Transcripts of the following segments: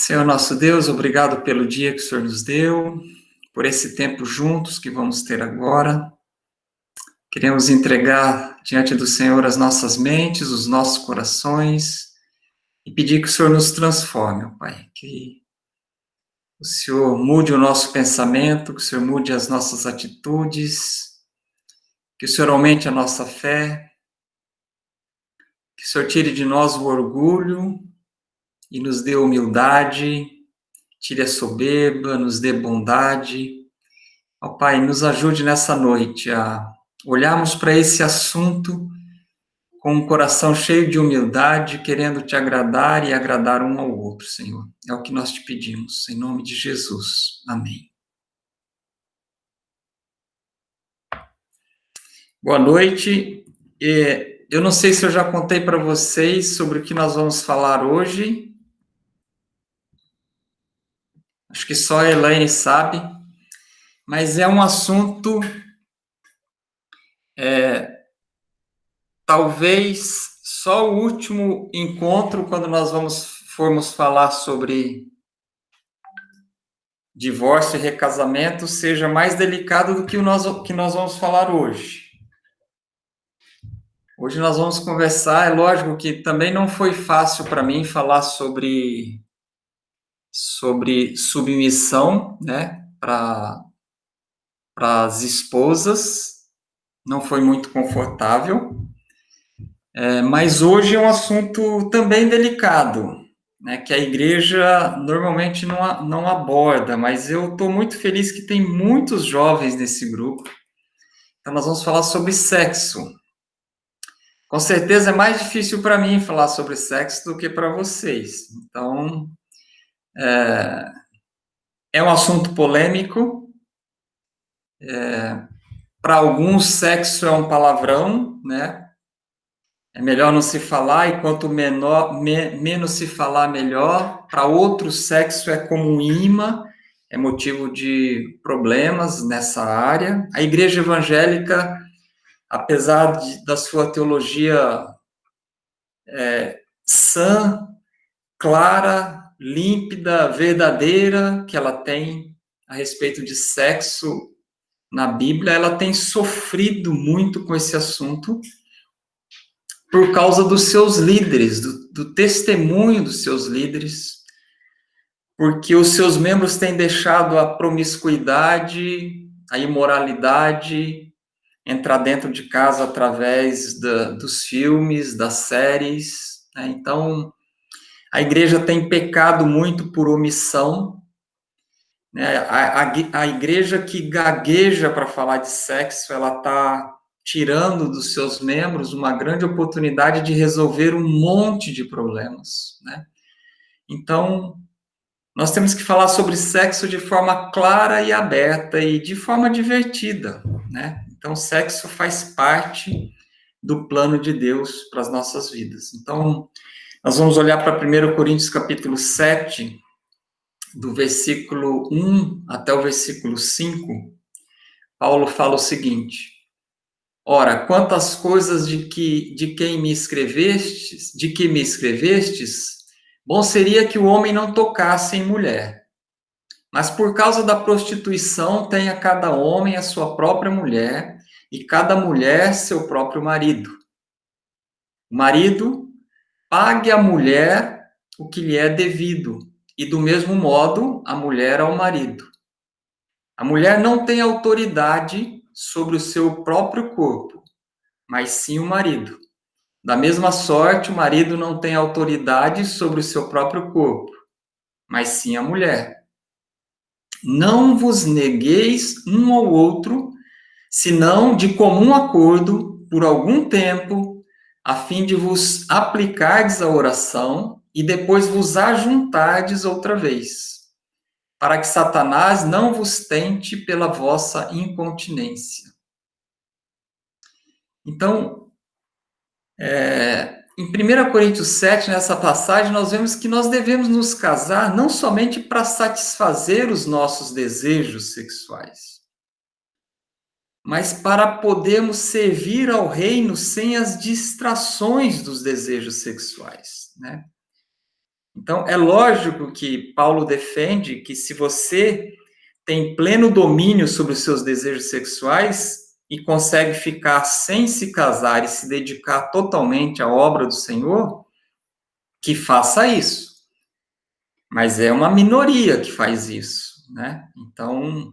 Senhor nosso Deus, obrigado pelo dia que o Senhor nos deu, por esse tempo juntos que vamos ter agora. Queremos entregar diante do Senhor as nossas mentes, os nossos corações e pedir que o Senhor nos transforme, ó Pai, que o Senhor mude o nosso pensamento, que o Senhor mude as nossas atitudes, que o Senhor aumente a nossa fé, que o Senhor tire de nós o orgulho e nos dê humildade, tire a soberba, nos dê bondade. Ó Pai, nos ajude nessa noite a olharmos para esse assunto com um coração cheio de humildade, querendo te agradar e agradar um ao outro, Senhor. É o que nós te pedimos, em nome de Jesus. Amém. Boa noite. Eu não sei se eu já contei para vocês sobre o que nós vamos falar hoje. Acho que só a Elaine sabe, mas é um assunto talvez só o último encontro, quando nós formos falar sobre divórcio e recasamento, seja mais delicado do que que nós vamos falar hoje. Hoje nós vamos conversar, é lógico que também não foi fácil para mim falar sobre submissão, né, para as esposas, não foi muito confortável. Mas hoje é um assunto também delicado, né, que a igreja normalmente não aborda, mas eu estou muito feliz que tem muitos jovens nesse grupo. Então, nós vamos falar sobre sexo. Com certeza é mais difícil para mim falar sobre sexo do que para vocês. Então, é um assunto polêmico. Para alguns, sexo é um palavrão, né? É melhor não se falar, e quanto menos se falar, melhor. Para outros, sexo é como um imã, é motivo de problemas nessa área. A igreja evangélica, apesar da sua teologia sã, clara, límpida, verdadeira, que ela tem a respeito de sexo na Bíblia, ela tem sofrido muito com esse assunto, por causa dos seus líderes, do testemunho dos seus líderes, porque os seus membros têm deixado a promiscuidade, a imoralidade entrar dentro de casa através dos filmes, das séries, né? Então, a igreja tem pecado muito por omissão, né? A igreja que gagueja para falar de sexo, ela está tirando dos seus membros uma grande oportunidade de resolver um monte de problemas, né? Então, nós temos que falar sobre sexo de forma clara e aberta e de forma divertida, né? Então, sexo faz parte do plano de Deus para as nossas vidas. Então, nós vamos olhar para 1 Coríntios capítulo 7, do versículo 1 até o versículo 5. Paulo fala o seguinte: ora, quantas coisas de que me escrevestes, bom seria que o homem não tocasse em mulher. Mas por causa da prostituição, tenha cada homem a sua própria mulher, e cada mulher seu próprio marido. O marido pague à mulher o que lhe é devido, e do mesmo modo a mulher ao marido. A mulher não tem autoridade sobre o seu próprio corpo, mas sim o marido. Da mesma sorte, o marido não tem autoridade sobre o seu próprio corpo, mas sim a mulher. Não vos negueis um ao outro, senão de comum acordo, por algum tempo, a fim de vos aplicardes à oração e depois vos ajuntardes outra vez, para que Satanás não vos tente pela vossa incontinência. Então, em 1 Coríntios 7, nessa passagem, nós vemos que nós devemos nos casar não somente para satisfazer os nossos desejos sexuais, mas para podermos servir ao reino sem as distrações dos desejos sexuais, né? Então, é lógico que Paulo defende que se você tem pleno domínio sobre os seus desejos sexuais e consegue ficar sem se casar e se dedicar totalmente à obra do Senhor, que faça isso. Mas é uma minoria que faz isso, né? Então,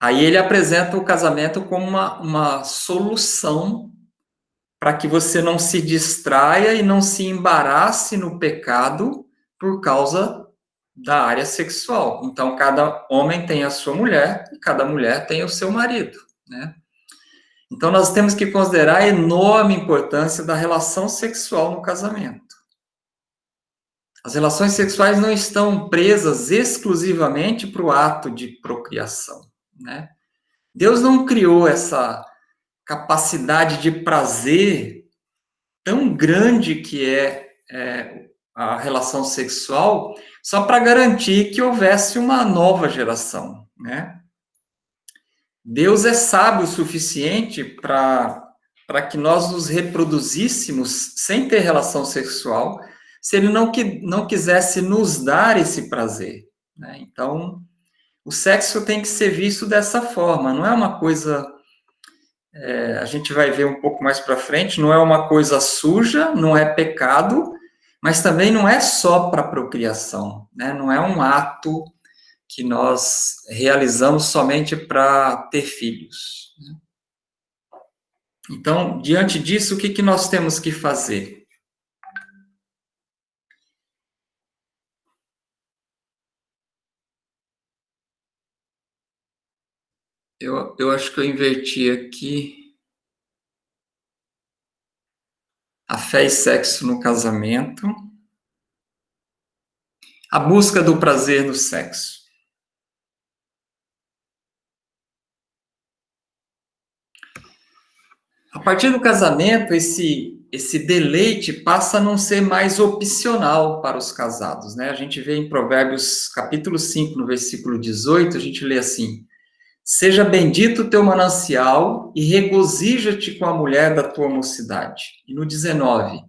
aí ele apresenta o casamento como uma solução para que você não se distraia e não se embarace no pecado por causa da área sexual. Então, cada homem tem a sua mulher e cada mulher tem o seu marido, né? Então, nós temos que considerar a enorme importância da relação sexual no casamento. As relações sexuais não estão presas exclusivamente para o ato de procriação, né? Deus não criou essa capacidade de prazer tão grande que é a relação sexual só para garantir que houvesse uma nova geração, né? Deus é sábio o suficiente para que nós nos reproduzíssemos sem ter relação sexual, se ele não quisesse nos dar esse prazer, né? Então, o sexo tem que ser visto dessa forma, não é uma coisa, a gente vai ver um pouco mais para frente, não é uma coisa suja, não é pecado, mas também não é só para procriação, né? Não é um ato que nós realizamos somente para ter filhos. Então, diante disso, o que nós temos que fazer? Eu acho que eu inverti aqui a fé e sexo no casamento, a busca do prazer no sexo. A partir do casamento, esse deleite passa a não ser mais opcional para os casados, né? A gente vê em Provérbios capítulo 5, no versículo 18, a gente lê assim: seja bendito o teu manancial e regozija-te com a mulher da tua mocidade. E no 19,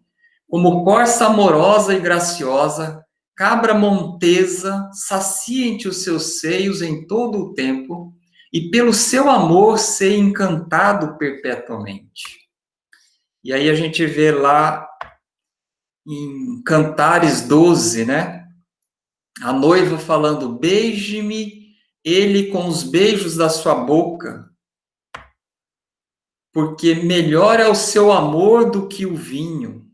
como corça amorosa e graciosa, cabra montesa, saciem-te os seus seios em todo o tempo, e pelo seu amor ser encantado perpetuamente. E aí a gente vê lá em Cantares 12, né? A noiva falando: beije-me ele com os beijos da sua boca, porque melhor é o seu amor do que o vinho.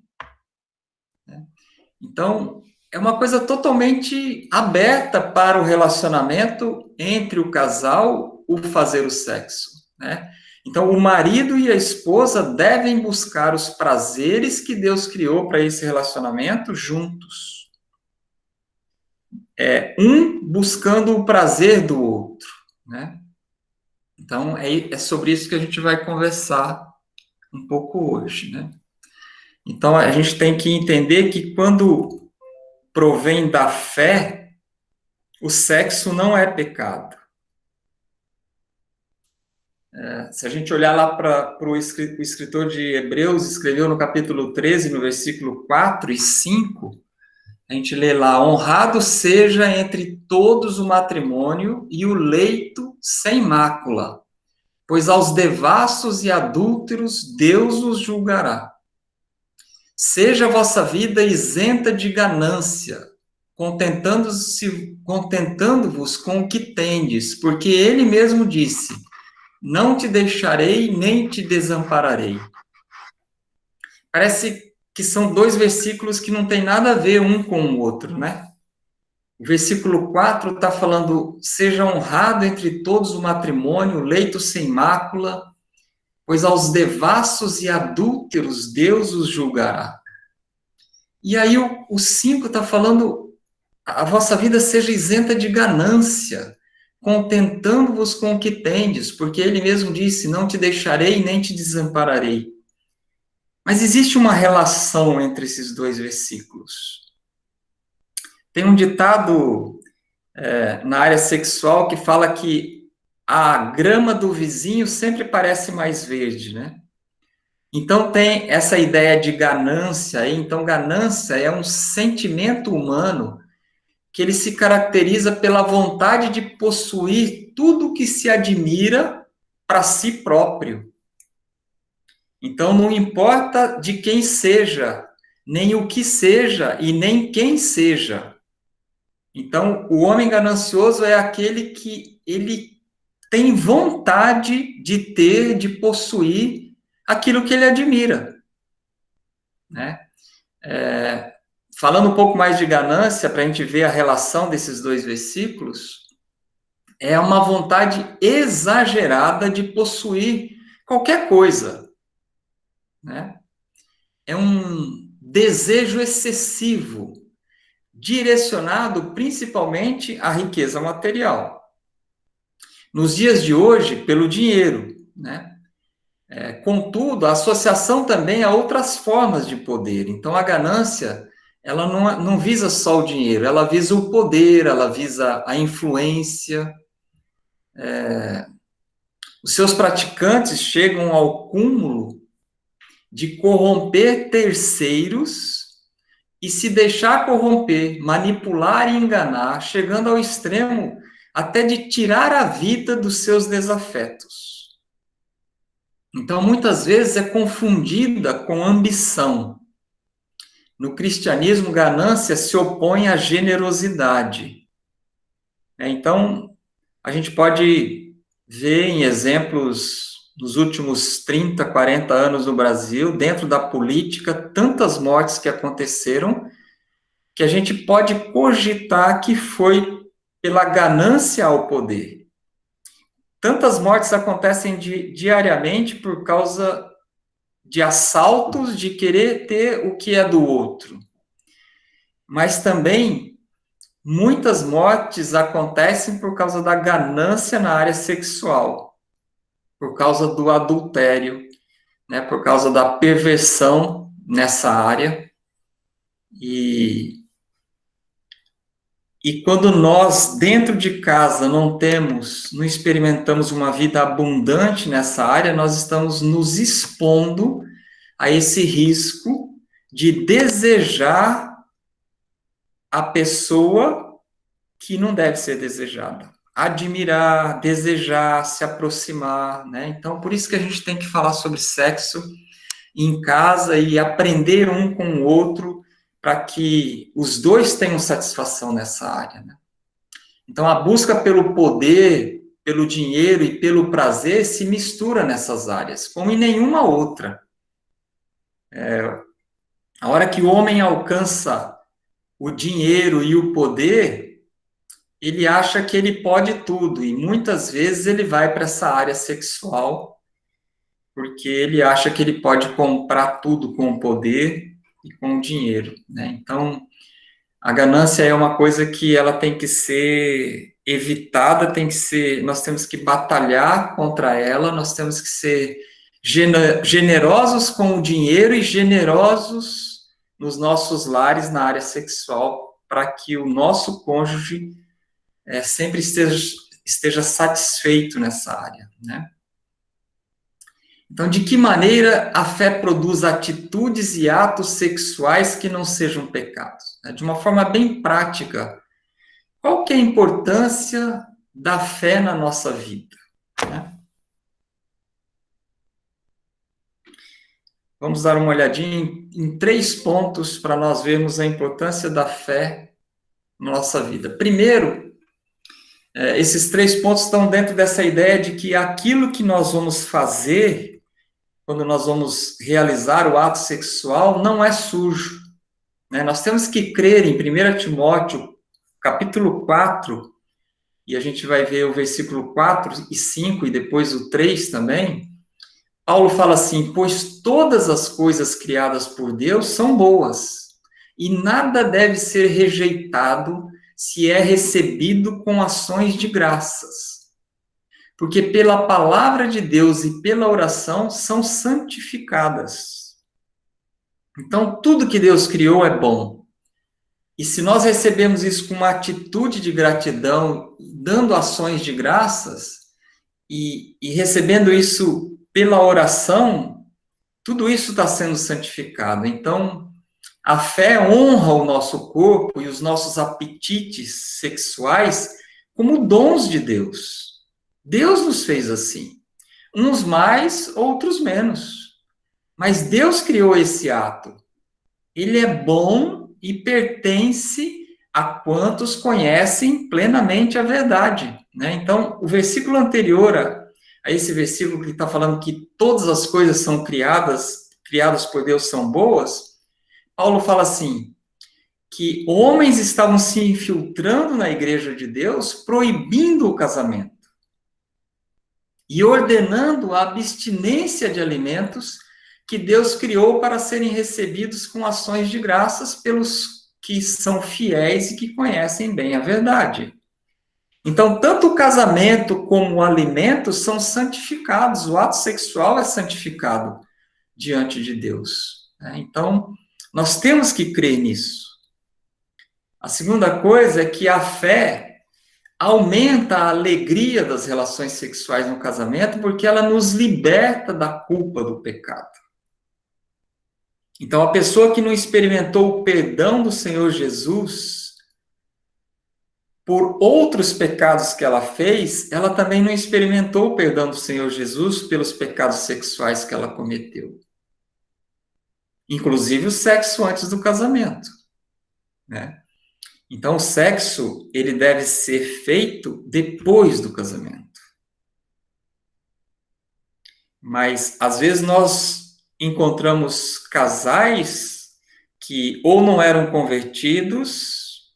Então, é uma coisa totalmente aberta para o relacionamento entre o casal, o fazer o sexo, né? Então, o marido e a esposa devem buscar os prazeres que Deus criou para esse relacionamento juntos. Um buscando o prazer do outro, né? Então, é sobre isso que a gente vai conversar um pouco hoje, né? Então, a gente tem que entender que quando provém da fé, o sexo não é pecado. Se a gente olhar lá para o escritor de Hebreus, escreveu no capítulo 13, no versículo 4 e 5, a gente lê lá: honrado seja entre todos o matrimônio e o leito sem mácula, pois aos devassos e adúlteros Deus os julgará. Seja a vossa vida isenta de ganância, contentando-vos com o que tendes, porque ele mesmo disse: não te deixarei nem te desampararei. Parece que são dois versículos que não tem nada a ver um com o outro, né? O versículo 4 está falando: seja honrado entre todos o matrimônio, leito sem mácula, pois aos devassos e adúlteros Deus os julgará. E aí o 5 está falando: a vossa vida seja isenta de ganância, contentando-vos com o que tendes, porque ele mesmo disse: não te deixarei nem te desampararei. Mas existe uma relação entre esses dois versículos. Tem um ditado na área sexual que fala que a grama do vizinho sempre parece mais verde, né? Então, tem essa ideia de ganância aí. Então, ganância é um sentimento humano que ele se caracteriza pela vontade de possuir tudo que se admira para si próprio. Então, não importa de quem seja, nem o que seja e nem quem seja. Então, o homem ganancioso é aquele que ele tem vontade de ter, de possuir aquilo que ele admira, né? Falando um pouco mais de ganância, para a gente ver a relação desses dois versículos, é uma vontade exagerada de possuir qualquer coisa, né? É um desejo excessivo, direcionado principalmente à riqueza material. Nos dias de hoje, pelo dinheiro, né? Contudo, a associação também a outras formas de poder. Então, a ganância, ela não visa só o dinheiro, ela visa o poder, ela visa a influência. Os seus praticantes chegam ao cúmulo de corromper terceiros e se deixar corromper, manipular e enganar, chegando ao extremo até de tirar a vida dos seus desafetos. Então, muitas vezes é confundida com ambição. No cristianismo, ganância se opõe à generosidade. Então, a gente pode ver em exemplos dos últimos 30, 40 anos no Brasil, dentro da política, tantas mortes que aconteceram, que a gente pode cogitar que foi pela ganância ao poder. Tantas mortes acontecem diariamente por causa de assaltos, de querer ter o que é do outro. Mas também muitas mortes acontecem por causa da ganância na área sexual, por causa do adultério, né, por causa da perversão nessa área. E quando nós, dentro de casa, não experimentamos uma vida abundante nessa área, nós estamos nos expondo a esse risco de desejar a pessoa que não deve ser desejada. Admirar, desejar, se aproximar, né? Então, por isso que a gente tem que falar sobre sexo em casa e aprender um com o outro para que os dois tenham satisfação nessa área, né? Então, a busca pelo poder, pelo dinheiro e pelo prazer se mistura nessas áreas, como em nenhuma outra. A hora que o homem alcança o dinheiro e o poder, ele acha que ele pode tudo, e muitas vezes ele vai para essa área sexual, porque ele acha que ele pode comprar tudo com o poder e com o dinheiro, né? Então, a ganância é uma coisa que ela tem que ser evitada, nós temos que batalhar contra ela, nós temos que ser generosos com o dinheiro e generosos nos nossos lares na área sexual, para que o nosso cônjuge sempre esteja satisfeito nessa área, né? Então, de que maneira a fé produz atitudes e atos sexuais que não sejam pecados? De uma forma bem prática, qual que é a importância da fé na nossa vida? Vamos dar uma olhadinha em 3 pontos para nós vermos a importância da fé na nossa vida. Primeiro, esses 3 pontos estão dentro dessa ideia de que aquilo que nós vamos fazer quando nós vamos realizar o ato sexual, não é sujo, né? Nós temos que crer em 1 Timóteo, capítulo 4, e a gente vai ver o versículo 4 e 5, e depois o 3 também. Paulo fala assim: pois todas as coisas criadas por Deus são boas, e nada deve ser rejeitado se é recebido com ações de graças. Porque pela palavra de Deus e pela oração são santificadas. Então, tudo que Deus criou é bom. E se nós recebemos isso com uma atitude de gratidão, dando ações de graças, e recebendo isso pela oração, tudo isso está sendo santificado. Então, a fé honra o nosso corpo e os nossos apetites sexuais como dons de Deus. Deus nos fez assim. Uns mais, outros menos. Mas Deus criou esse ato. Ele é bom e pertence a quantos conhecem plenamente a verdade. Né? Então, o versículo anterior a esse versículo que está falando que todas as coisas são criadas por Deus são boas, Paulo fala assim, que homens estavam se infiltrando na igreja de Deus, proibindo o casamento e ordenando a abstinência de alimentos que Deus criou para serem recebidos com ações de graças pelos que são fiéis e que conhecem bem a verdade. Então, tanto o casamento como o alimento são santificados, o ato sexual é santificado diante de Deus. Então, nós temos que crer nisso. A segunda coisa é que a fé aumenta a alegria das relações sexuais no casamento, porque ela nos liberta da culpa do pecado. Então, a pessoa que não experimentou o perdão do Senhor Jesus por outros pecados que ela fez, ela também não experimentou o perdão do Senhor Jesus pelos pecados sexuais que ela cometeu. Inclusive o sexo antes do casamento, né? Então, o sexo, ele deve ser feito depois do casamento. Mas, às vezes, nós encontramos casais que ou não eram convertidos,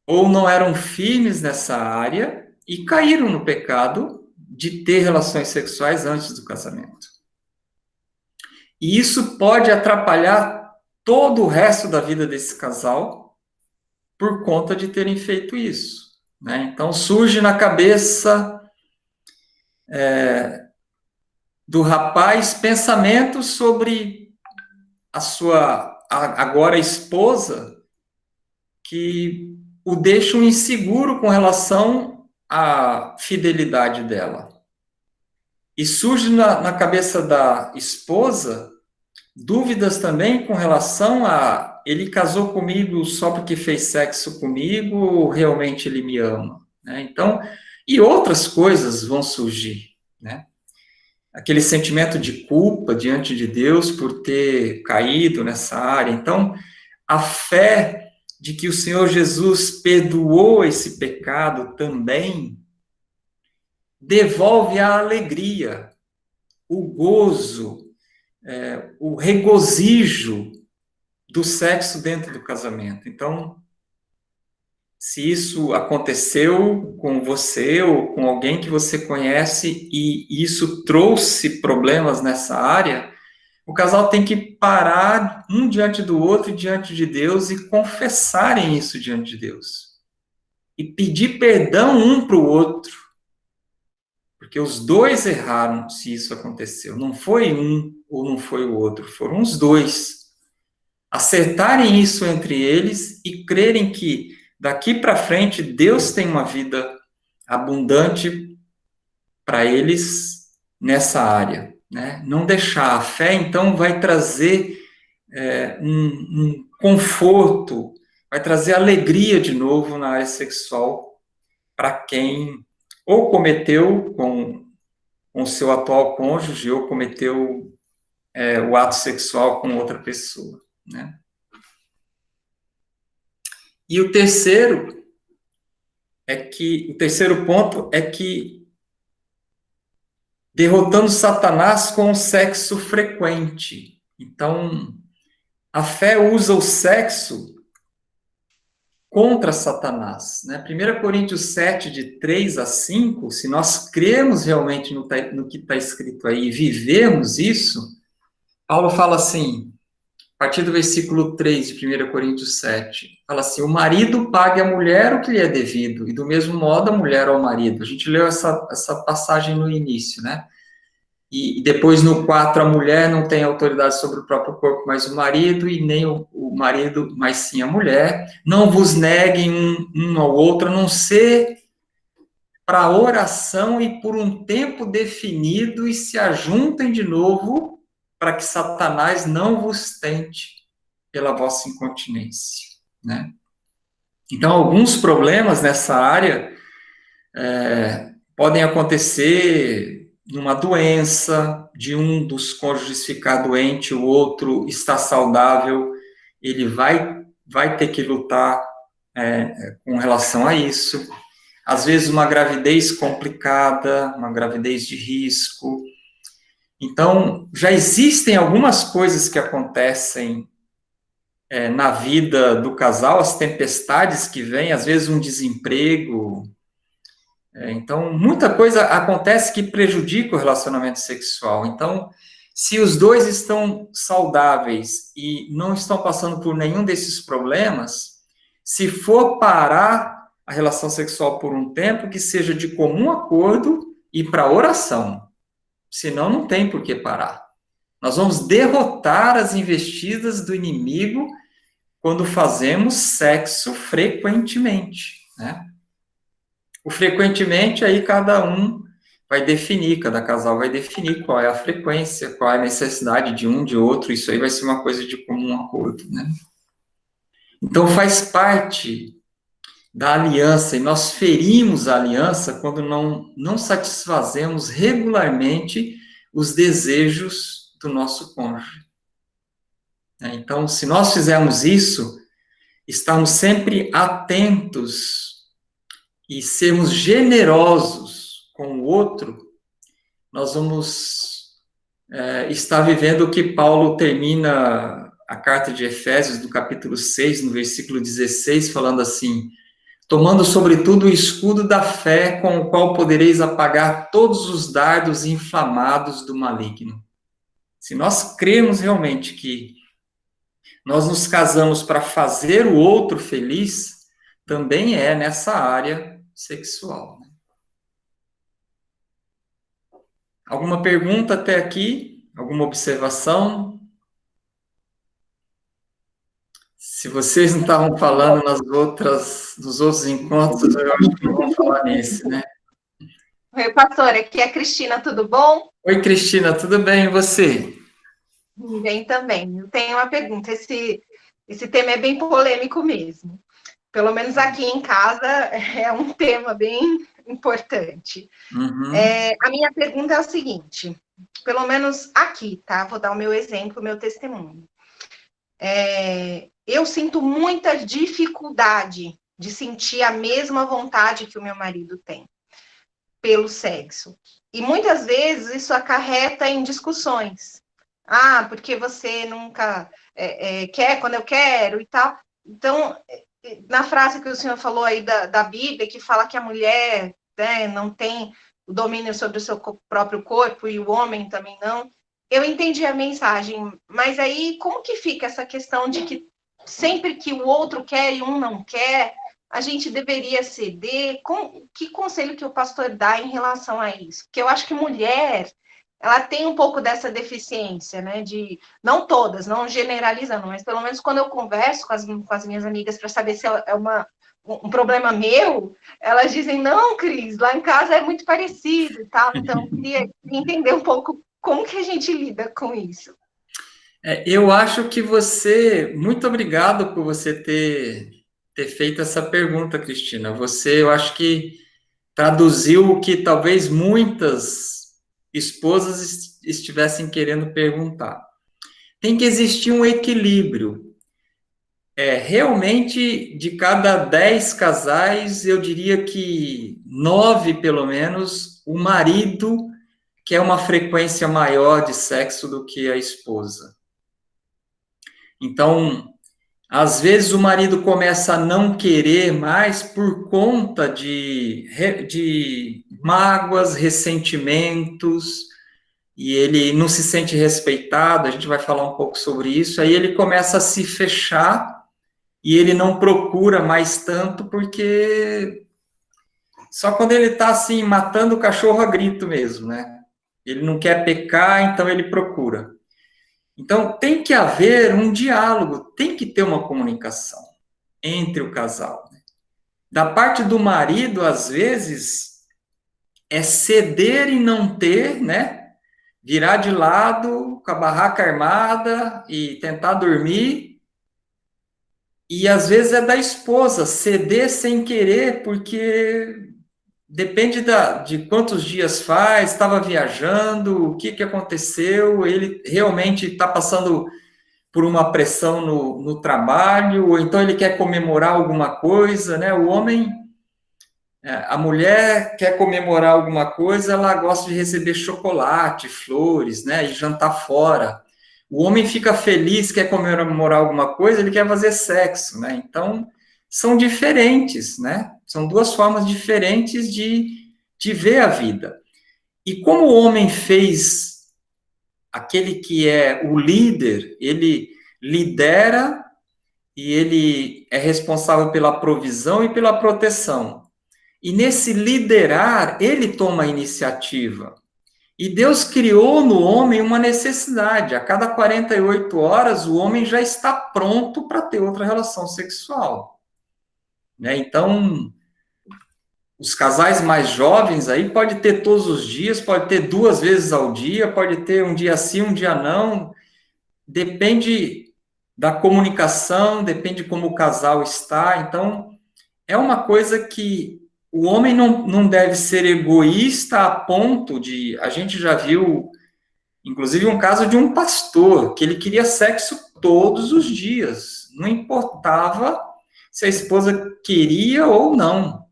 ou não eram firmes nessa área, e caíram no pecado de ter relações sexuais antes do casamento. E isso pode atrapalhar todo o resto da vida desse casal, por conta de terem feito isso. Né? Então, surge na cabeça do rapaz pensamentos sobre a sua agora esposa, que o deixam inseguro com relação à fidelidade dela. E surge na cabeça da esposa dúvidas também com relação a ele casou comigo só porque fez sexo comigo ou realmente ele me ama? Né? Então, e outras coisas vão surgir, né? Aquele sentimento de culpa diante de Deus por ter caído nessa área. Então, a fé de que o Senhor Jesus perdoou esse pecado também devolve a alegria, o gozo, o regozijo do sexo dentro do casamento. Então, se isso aconteceu com você ou com alguém que você conhece e isso trouxe problemas nessa área, o casal tem que parar um diante do outro e diante de Deus e confessarem isso diante de Deus. E pedir perdão um para o outro. Porque os dois erraram se isso aconteceu. Não foi um ou não foi o outro, foram os dois. Acertarem isso entre eles e crerem que daqui para frente Deus tem uma vida abundante para eles nessa área. Né? Não deixar. A fé, então, vai trazer um conforto, vai trazer alegria de novo na área sexual para quem ou cometeu com o seu atual cônjuge ou cometeu o ato sexual com outra pessoa. Né? E o terceiro ponto é que derrotando Satanás com o sexo frequente. Então, a fé usa o sexo contra Satanás. Né? 1 Coríntios 7, de 3 a 5, se nós cremos realmente no que está escrito aí e vivermos isso, Paulo fala assim, a partir do versículo 3 de 1 Coríntios 7, fala assim, o marido pague à mulher o que lhe é devido, e do mesmo modo a mulher ao marido. A gente leu essa passagem no início, né? E depois no 4, a mulher não tem autoridade sobre o próprio corpo, mas o marido, e nem o marido, mas sim a mulher. Não vos neguem um ao outro, a não ser para oração e por um tempo definido, e se ajuntem de novo para que Satanás não vos tente pela vossa incontinência, né? Então, alguns problemas nessa área podem acontecer numa doença, de um dos cônjuges ficar doente, o outro está saudável, ele vai ter que lutar com relação a isso. Às vezes, uma gravidez complicada, uma gravidez de risco. Então, já existem algumas coisas que acontecem na vida do casal, as tempestades que vêm, às vezes um desemprego. Então, muita coisa acontece que prejudica o relacionamento sexual. Então, se os dois estão saudáveis e não estão passando por nenhum desses problemas, se for parar a relação sexual por um tempo, que seja de comum acordo e para oração. Senão, não tem por que parar. Nós vamos derrotar as investidas do inimigo quando fazemos sexo frequentemente, né? O frequentemente, aí cada um vai definir, cada casal vai definir qual é a frequência, qual é a necessidade de um, de outro, isso aí vai ser uma coisa de comum acordo, né? Então, faz parte da aliança, e nós ferimos a aliança quando não satisfazemos regularmente os desejos do nosso cônjuge. Então, se nós fizermos isso, estamos sempre atentos e sermos generosos com o outro, nós vamos estar vivendo o que Paulo termina a carta de Efésios, do capítulo 6, no versículo 16, falando assim: tomando sobretudo o escudo da fé, com o qual podereis apagar todos os dardos inflamados do maligno. Se nós cremos realmente que nós nos casamos para fazer o outro feliz, também é nessa área sexual. Alguma pergunta até aqui? Alguma observação? Se vocês não estavam falando nos outros encontros, eu acho que não vão falar nesse, né? Oi, pastor, aqui é a Cristina, tudo bom? Oi, Cristina, tudo bem? E você? Bem também. Eu tenho uma pergunta. Esse tema é bem polêmico mesmo. Pelo menos aqui em casa é um tema bem importante. Uhum. A minha pergunta é o seguinte: pelo menos aqui, tá? Vou dar o meu exemplo, o meu testemunho. Eu sinto muita dificuldade de sentir a mesma vontade que o meu marido tem pelo sexo. E muitas vezes isso acarreta em discussões. Ah, porque você nunca quer quando eu quero e tal. Então, na frase que o senhor falou aí da Bíblia, que fala que a mulher, né, não tem o domínio sobre o seu próprio corpo e o homem também não, eu entendi a mensagem, mas aí como que fica essa questão de que sempre que o outro quer e um não quer, a gente deveria ceder? Que conselho que o pastor dá em relação a isso? Porque eu acho que mulher, ela tem um pouco dessa deficiência, né? De, não todas, não generalizando, mas pelo menos quando eu converso com as minhas amigas para saber se é um problema meu, elas dizem, não, Cris, lá em casa é muito parecido e tal. Então, eu queria entender um pouco como que a gente lida com isso. Eu acho que muito obrigado por você ter feito essa pergunta, Cristina. Eu acho que traduziu o que talvez muitas esposas estivessem querendo perguntar. Tem que existir um equilíbrio. Realmente, de cada 10 casais, eu diria que 9, pelo menos, o marido quer uma frequência maior de sexo do que a esposa. Então, às vezes o marido começa a não querer mais por conta de mágoas, ressentimentos, e ele não se sente respeitado, a gente vai falar um pouco sobre isso, aí ele começa a se fechar e ele não procura mais tanto, porque só quando ele está assim, matando o cachorro a grito mesmo, né? Ele não quer pecar, então ele procura. Então, tem que haver um diálogo, tem que ter uma comunicação entre o casal. Da parte do marido, às vezes, é ceder e não ter, né? Virar de lado, com a barraca armada e tentar dormir. E às vezes é da esposa ceder sem querer, porque depende de quantos dias faz, estava viajando, o que aconteceu, ele realmente está passando por uma pressão no trabalho, ou então ele quer comemorar alguma coisa, né? O homem, a mulher quer comemorar alguma coisa, ela gosta de receber chocolate, flores, né? E jantar fora. O homem fica feliz, quer comemorar alguma coisa, ele quer fazer sexo, né? Então, são diferentes, né? São duas formas diferentes de ver a vida. E como o homem fez aquele que é o líder, ele lidera e ele é responsável pela provisão e pela proteção. E nesse liderar, ele toma a iniciativa. E Deus criou no homem uma necessidade. A cada 48 horas, o homem já está pronto para ter outra relação sexual. Né? Então, os casais mais jovens aí pode ter todos os dias, pode ter 2 vezes ao dia, pode ter um dia sim, um dia não. Depende da comunicação, depende como o casal está. Então, é uma coisa que o homem não deve ser egoísta a ponto de... A gente já viu, inclusive, um caso de um pastor, que ele queria sexo todos os dias. Não importava se a esposa queria ou não.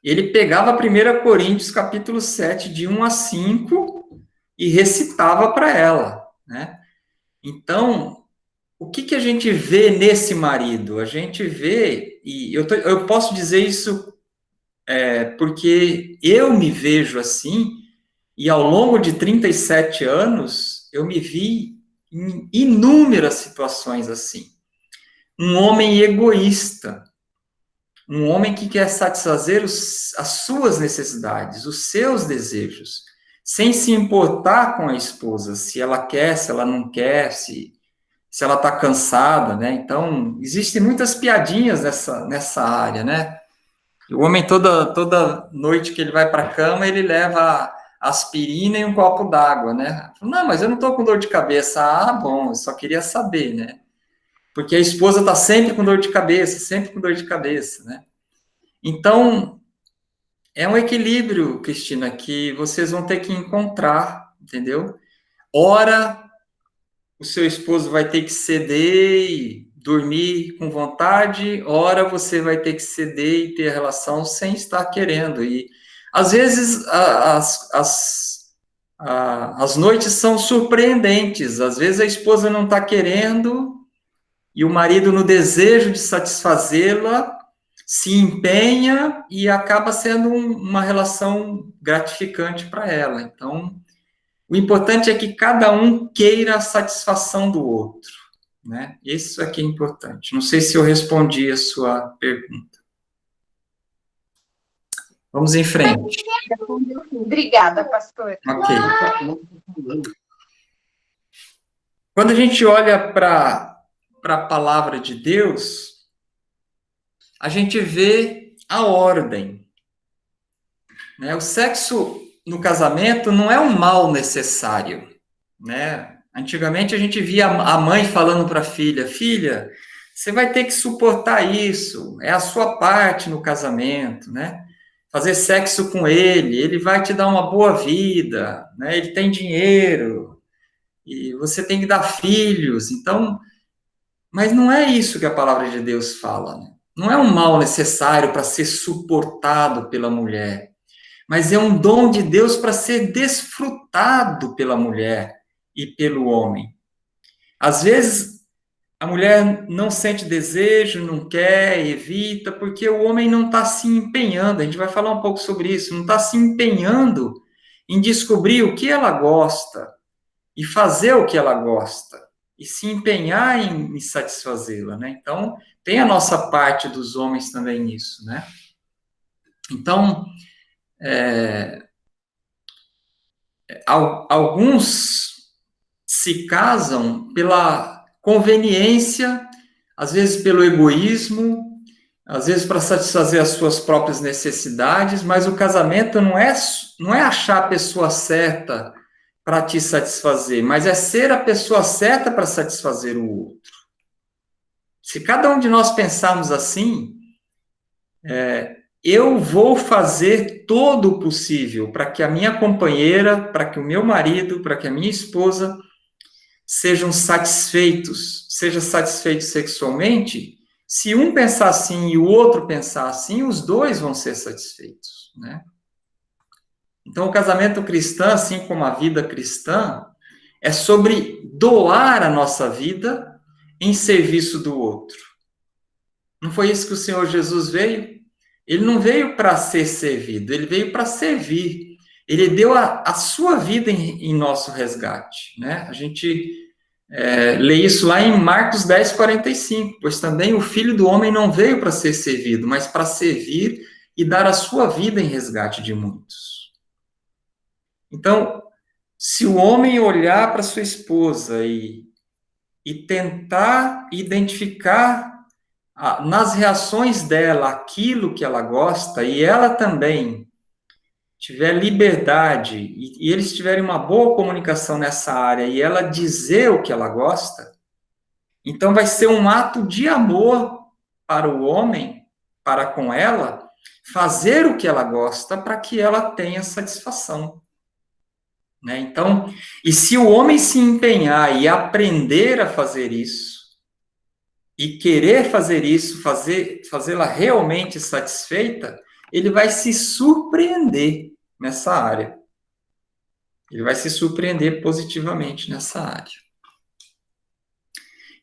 Ele pegava 1 Coríntios, capítulo 7, de 1 a 5, e recitava para ela, né? Então, o que a gente vê nesse marido? A gente vê, e eu posso dizer isso porque eu me vejo assim, e ao longo de 37 anos, eu me vi em inúmeras situações assim. Um homem egoísta, um homem que quer satisfazer as suas necessidades, os seus desejos, sem se importar com a esposa, se ela quer, se ela não quer, se ela está cansada, né? Então, existem muitas piadinhas nessa área, né? O homem, toda noite que ele vai para a cama, ele leva aspirina e um copo d'água, né? Não, mas eu não estou com dor de cabeça. Ah, bom, eu só queria saber, né? Porque a esposa está sempre com dor de cabeça, sempre com dor de cabeça, né? Então, é um equilíbrio, Cristina, que vocês vão ter que encontrar, entendeu? Ora, o seu esposo vai ter que ceder e dormir com vontade, ora você vai ter que ceder e ter a relação sem estar querendo. E, às vezes, as noites são surpreendentes. Às vezes, a esposa não está querendo e o marido, no desejo de satisfazê-la, se empenha e acaba sendo uma relação gratificante para ela. Então, o importante é que cada um queira a satisfação do outro, né? Isso aqui é importante. Não sei se eu respondi a sua pergunta. Vamos em frente. Obrigada, pastor. Ok. Quando a gente olha para a palavra de Deus, a gente vê a ordem, né? O sexo no casamento não é um mal necessário, né? Antigamente a gente via a mãe falando para a filha, filha, você vai ter que suportar isso, é a sua parte no casamento, né? Fazer sexo com ele vai te dar uma boa vida, né? Ele tem dinheiro, e você tem que dar filhos, então, mas não é isso que a palavra de Deus fala, né? Não é um mal necessário para ser suportado pela mulher, mas é um dom de Deus para ser desfrutado pela mulher e pelo homem. Às vezes, a mulher não sente desejo, não quer, evita, porque o homem não está se empenhando, a gente vai falar um pouco sobre isso, não está se empenhando em descobrir o que ela gosta e fazer o que ela gosta, e se empenhar em satisfazê-la, né? Então, tem a nossa parte dos homens também nisso, né? Então, alguns se casam pela conveniência, às vezes pelo egoísmo, às vezes para satisfazer as suas próprias necessidades, mas o casamento não é achar a pessoa certa para te satisfazer, mas é ser a pessoa certa para satisfazer o outro. Se cada um de nós pensarmos assim, eu vou fazer todo o possível para que a minha companheira, para que o meu marido, para que a minha esposa sejam satisfeitos, seja satisfeito sexualmente. Se um pensar assim e o outro pensar assim, os dois vão ser satisfeitos, né? Então, o casamento cristão, assim como a vida cristã, é sobre doar a nossa vida em serviço do outro. Não foi isso que o Senhor Jesus veio? Ele não veio para ser servido, ele veio para servir. Ele deu a sua vida em nosso resgate, né? A gente lê isso lá em Marcos 10, 45. Pois também o Filho do Homem não veio para ser servido, mas para servir e dar a sua vida em resgate de muitos. Então, se o homem olhar para sua esposa e tentar identificar nas reações dela aquilo que ela gosta, e ela também tiver liberdade, e eles tiverem uma boa comunicação nessa área, e ela dizer o que ela gosta, então vai ser um ato de amor para o homem, para com ela, fazer o que ela gosta para que ela tenha satisfação. Né? Então, e se o homem se empenhar e aprender a fazer isso, e querer fazer isso, fazê-la realmente satisfeita, ele vai se surpreender nessa área. Ele vai se surpreender positivamente nessa área.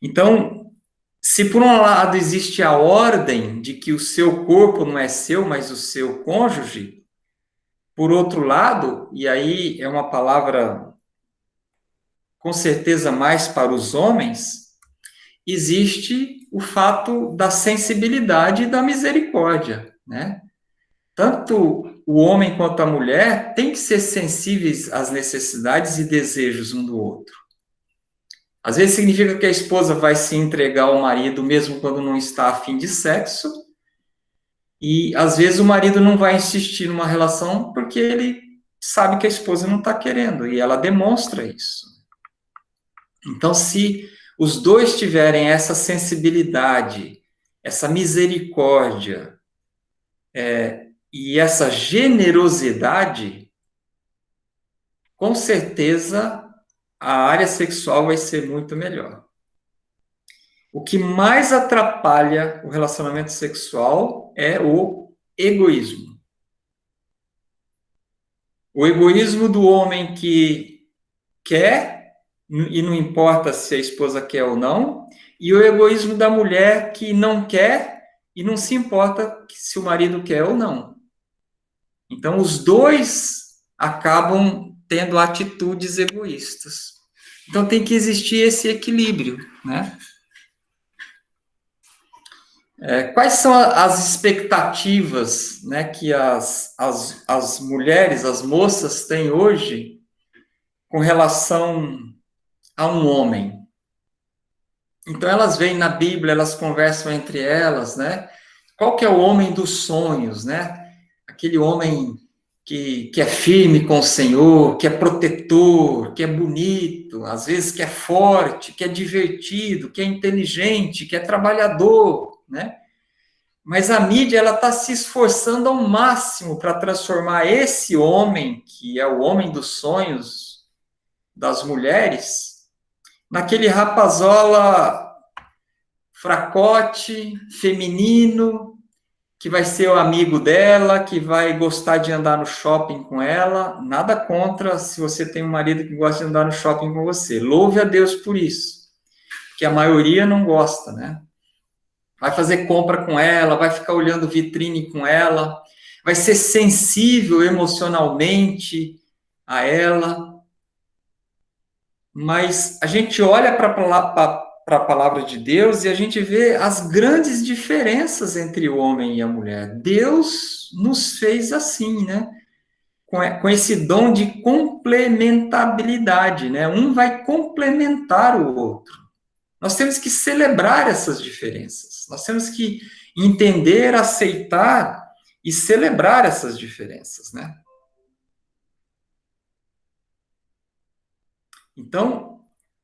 Então, se por um lado existe a ordem de que o seu corpo não é seu, mas o seu cônjuge, por outro lado, e aí é uma palavra com certeza mais para os homens, existe o fato da sensibilidade e da misericórdia, né? Tanto o homem quanto a mulher têm que ser sensíveis às necessidades e desejos um do outro. Às vezes significa que a esposa vai se entregar ao marido mesmo quando não está a fim de sexo, e às vezes o marido não vai insistir numa relação porque ele sabe que a esposa não está querendo, e ela demonstra isso. Então, se os dois tiverem essa sensibilidade, essa misericórdia, e essa generosidade, com certeza a área sexual vai ser muito melhor. O que mais atrapalha o relacionamento sexual é o egoísmo. O egoísmo do homem que quer, e não importa se a esposa quer ou não, e o egoísmo da mulher que não quer e não se importa se o marido quer ou não. Então, os dois acabam tendo atitudes egoístas. Então, tem que existir esse equilíbrio, né? Quais são as expectativas, né, que as mulheres, as moças têm hoje com relação a um homem? Então, elas veem na Bíblia, elas conversam entre elas, né? Qual que é o homem dos sonhos, né? Aquele homem que é firme com o Senhor, que é protetor, que é bonito, às vezes que é forte, que é divertido, que é inteligente, que é trabalhador, né? Mas a mídia, ela está se esforçando ao máximo para transformar esse homem, que é o homem dos sonhos das mulheres, naquele rapazola fracote, feminino, que vai ser o amigo dela, que vai gostar de andar no shopping com ela. Nada contra se você tem um marido que gosta de andar no shopping com você. Louve a Deus por isso. Que a maioria não gosta, né? Vai fazer compra com ela, vai ficar olhando vitrine com ela, vai ser sensível emocionalmente a ela. Mas a gente olha para a palavra de Deus e a gente vê as grandes diferenças entre o homem e a mulher. Deus nos fez assim, né? Com esse dom de complementabilidade, né? Um vai complementar o outro. Nós temos que celebrar essas diferenças. Nós temos que entender, aceitar e celebrar essas diferenças, né? Então,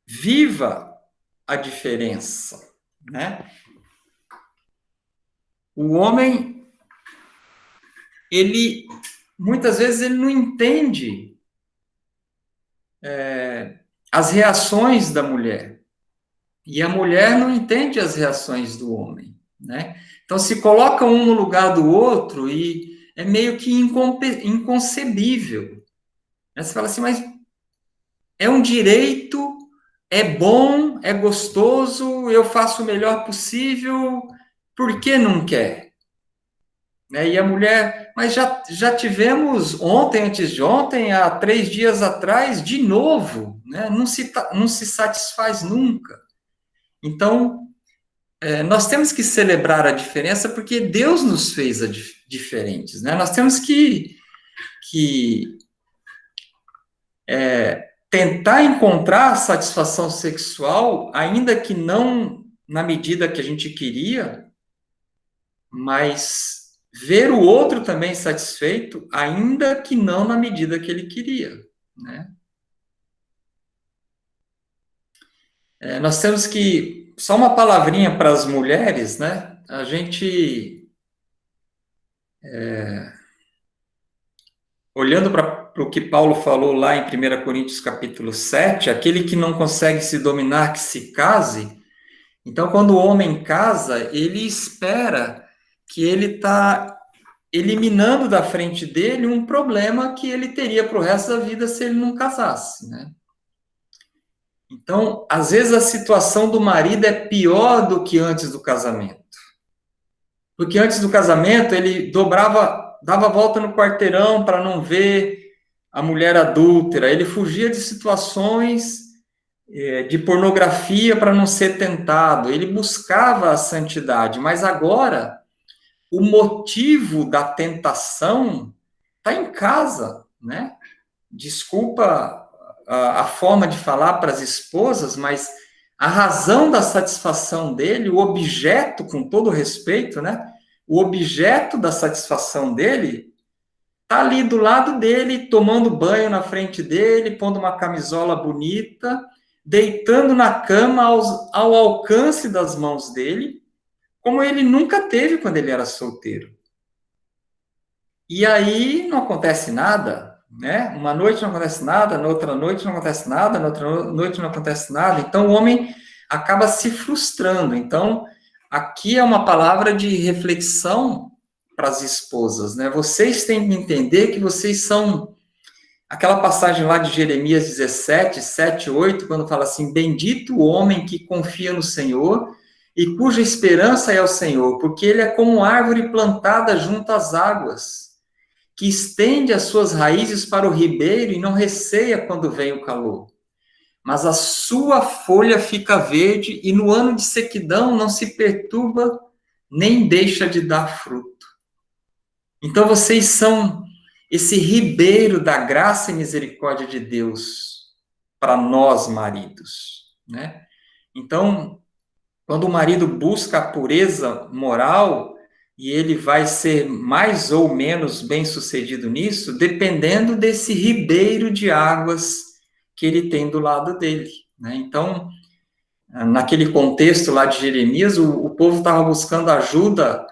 viva a diferença, né? O homem, ele, muitas vezes, ele não entende as reações da mulher. E a mulher não entende as reações do homem, né? Então, se coloca um no lugar do outro e é meio que inconcebível. Né? Você fala assim, mas é um direito, é bom, é gostoso, eu faço o melhor possível, por que não quer? Né? E a mulher, mas já tivemos ontem, antes de ontem, há 3 dias atrás, de novo, né? Não se satisfaz nunca. Então, nós temos que celebrar a diferença porque Deus nos fez diferentes, né? Nós temos que tentar encontrar satisfação sexual, ainda que não na medida que a gente queria, mas ver o outro também satisfeito, ainda que não na medida que ele queria, né? Nós temos que, só uma palavrinha para as mulheres, né? A gente, olhando para o que Paulo falou lá em 1 Coríntios capítulo 7, aquele que não consegue se dominar, que se case. Então, quando o homem casa, ele espera que ele está eliminando da frente dele um problema que ele teria para o resto da vida se ele não casasse, né? Então, às vezes a situação do marido é pior do que antes do casamento. Porque antes do casamento ele dava volta no quarteirão para não ver a mulher adúltera, ele fugia de situações de pornografia para não ser tentado, ele buscava a santidade, mas agora o motivo da tentação está em casa, né? Desculpa a forma de falar para as esposas, mas a razão da satisfação dele, o objeto, com todo respeito, né? O objeto da satisfação dele está ali do lado dele, tomando banho na frente dele, pondo uma camisola bonita, deitando na cama ao alcance das mãos dele, como ele nunca teve quando ele era solteiro. E aí não acontece nada, né? Uma noite não acontece nada, na outra noite não acontece nada, na outra noite não acontece nada. Então o homem acaba se frustrando. Então, aqui é uma palavra de reflexão para as esposas, né? Vocês têm que entender que vocês são aquela passagem lá de Jeremias 17, 7, 8, quando fala assim: bendito o homem que confia no Senhor e cuja esperança é o Senhor, porque ele é como árvore plantada junto às águas, que estende as suas raízes para o ribeiro e não receia quando vem o calor. Mas a sua folha fica verde e no ano de sequidão não se perturba nem deixa de dar fruto. Então vocês são esse ribeiro da graça e misericórdia de Deus para nós maridos, né? Então, quando o marido busca a pureza moral, e ele vai ser mais ou menos bem-sucedido nisso, dependendo desse ribeiro de águas que ele tem do lado dele, né? Então, naquele contexto lá de Jeremias, o povo estava buscando ajuda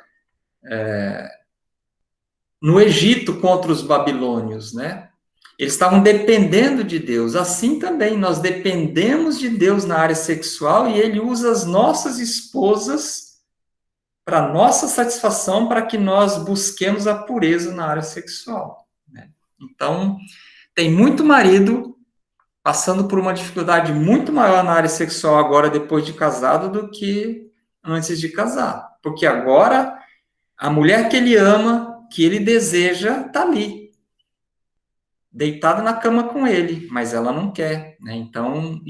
no Egito contra os babilônios, né? Eles estavam dependendo de Deus. Assim também, nós dependemos de Deus na área sexual e ele usa as nossas esposas para nossa satisfação, para que nós busquemos a pureza na área sexual, né? Então, tem muito marido passando por uma dificuldade muito maior na área sexual agora, depois de casado, do que antes de casar. Porque agora, a mulher que ele ama, que ele deseja, está ali, deitada na cama com ele, mas ela não quer, né? Então,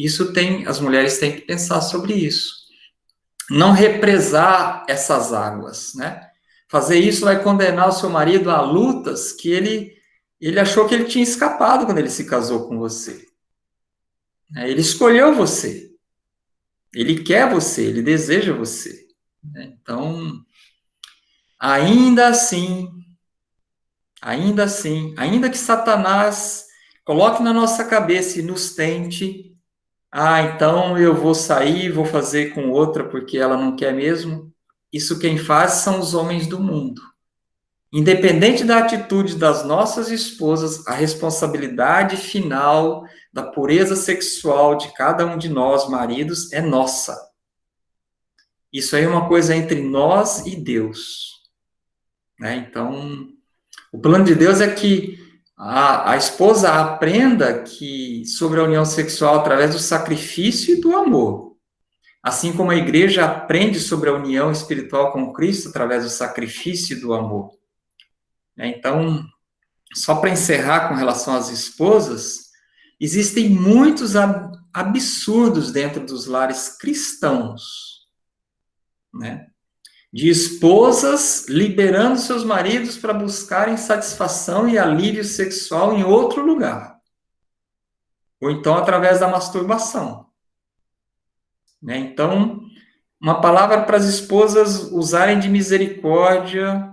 as mulheres têm que pensar sobre isso. Não represar essas águas, né? Fazer isso vai condenar o seu marido a lutas que ele achou que ele tinha escapado quando ele se casou com você. Ele escolheu você. Ele quer você, ele deseja você. Então, ainda assim, ainda que Satanás coloque na nossa cabeça e nos tente, então eu vou sair, vou fazer com outra porque ela não quer mesmo. Isso quem faz são os homens do mundo. Independente da atitude das nossas esposas, a responsabilidade final da pureza sexual de cada um de nós, maridos, é nossa. Isso aí é uma coisa entre nós e Deus. Né? Então, o plano de Deus é que a esposa aprenda sobre a união sexual através do sacrifício e do amor. Assim como a igreja aprende sobre a união espiritual com Cristo através do sacrifício e do amor. Então, só para encerrar com relação às esposas, existem muitos absurdos dentro dos lares cristãos, né? De esposas liberando seus maridos para buscarem satisfação e alívio sexual em outro lugar. Ou então através da masturbação. Né? Então, uma palavra para as esposas usarem de misericórdia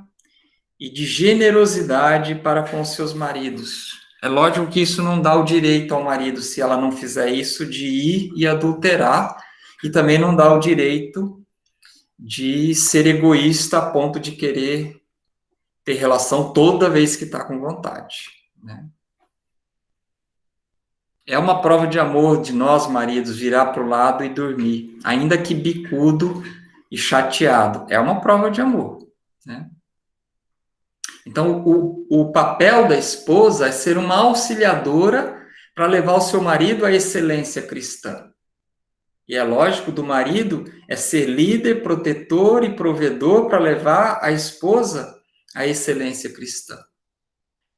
e de generosidade para com seus maridos. É lógico que isso não dá o direito ao marido, se ela não fizer isso, de ir e adulterar, e também não dá o direito de ser egoísta a ponto de querer ter relação toda vez que está com vontade. Né? É uma prova de amor de nós, maridos, virar para o lado e dormir, ainda que bicudo e chateado. É uma prova de amor. Né? Então, o papel da esposa é ser uma auxiliadora para levar o seu marido à excelência cristã. E é lógico, do marido é ser líder, protetor e provedor para levar a esposa à excelência cristã.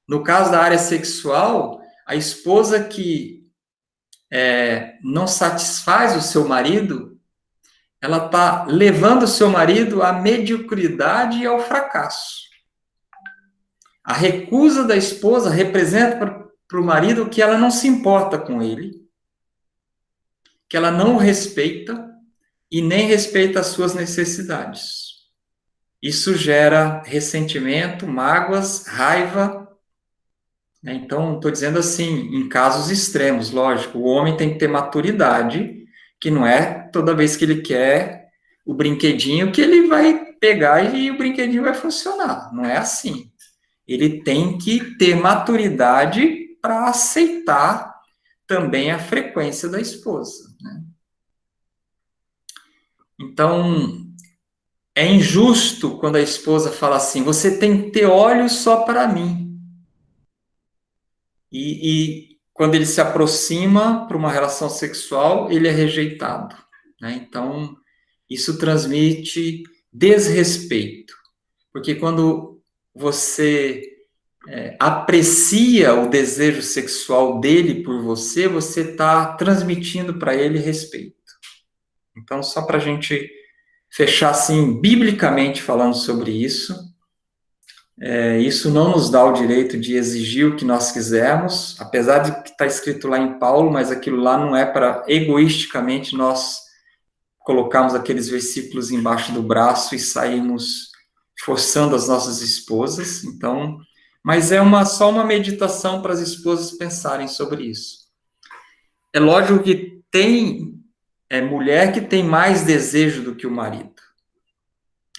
No caso da área sexual, a esposa que não satisfaz o seu marido, ela está levando o seu marido à mediocridade e ao fracasso. A recusa da esposa representa para o marido que ela não se importa com ele, que ela não o respeita e nem respeita as suas necessidades. Isso gera ressentimento, mágoas, raiva. Né? Então, estou dizendo assim, em casos extremos, lógico, o homem tem que ter maturidade, que não é toda vez que ele quer o brinquedinho que ele vai pegar e o brinquedinho vai funcionar. Não é assim. Ele tem que ter maturidade para aceitar também a frequência da esposa. Né? Então, é injusto quando a esposa fala assim, você tem que ter olhos só para mim. E quando ele se aproxima para uma relação sexual, ele é rejeitado. Né? Então, isso transmite desrespeito. Porque quando você aprecia o desejo sexual dele por você, você está transmitindo para ele respeito. Então, só para a gente fechar assim, biblicamente falando sobre isso, isso não nos dá o direito de exigir o que nós quisermos, apesar de que está escrito lá em Paulo, mas aquilo lá não é para egoisticamente nós colocarmos aqueles versículos embaixo do braço e sairmos forçando as nossas esposas. Então, mas é só uma meditação para as esposas pensarem sobre isso. É lógico que tem mulher que tem mais desejo do que o marido.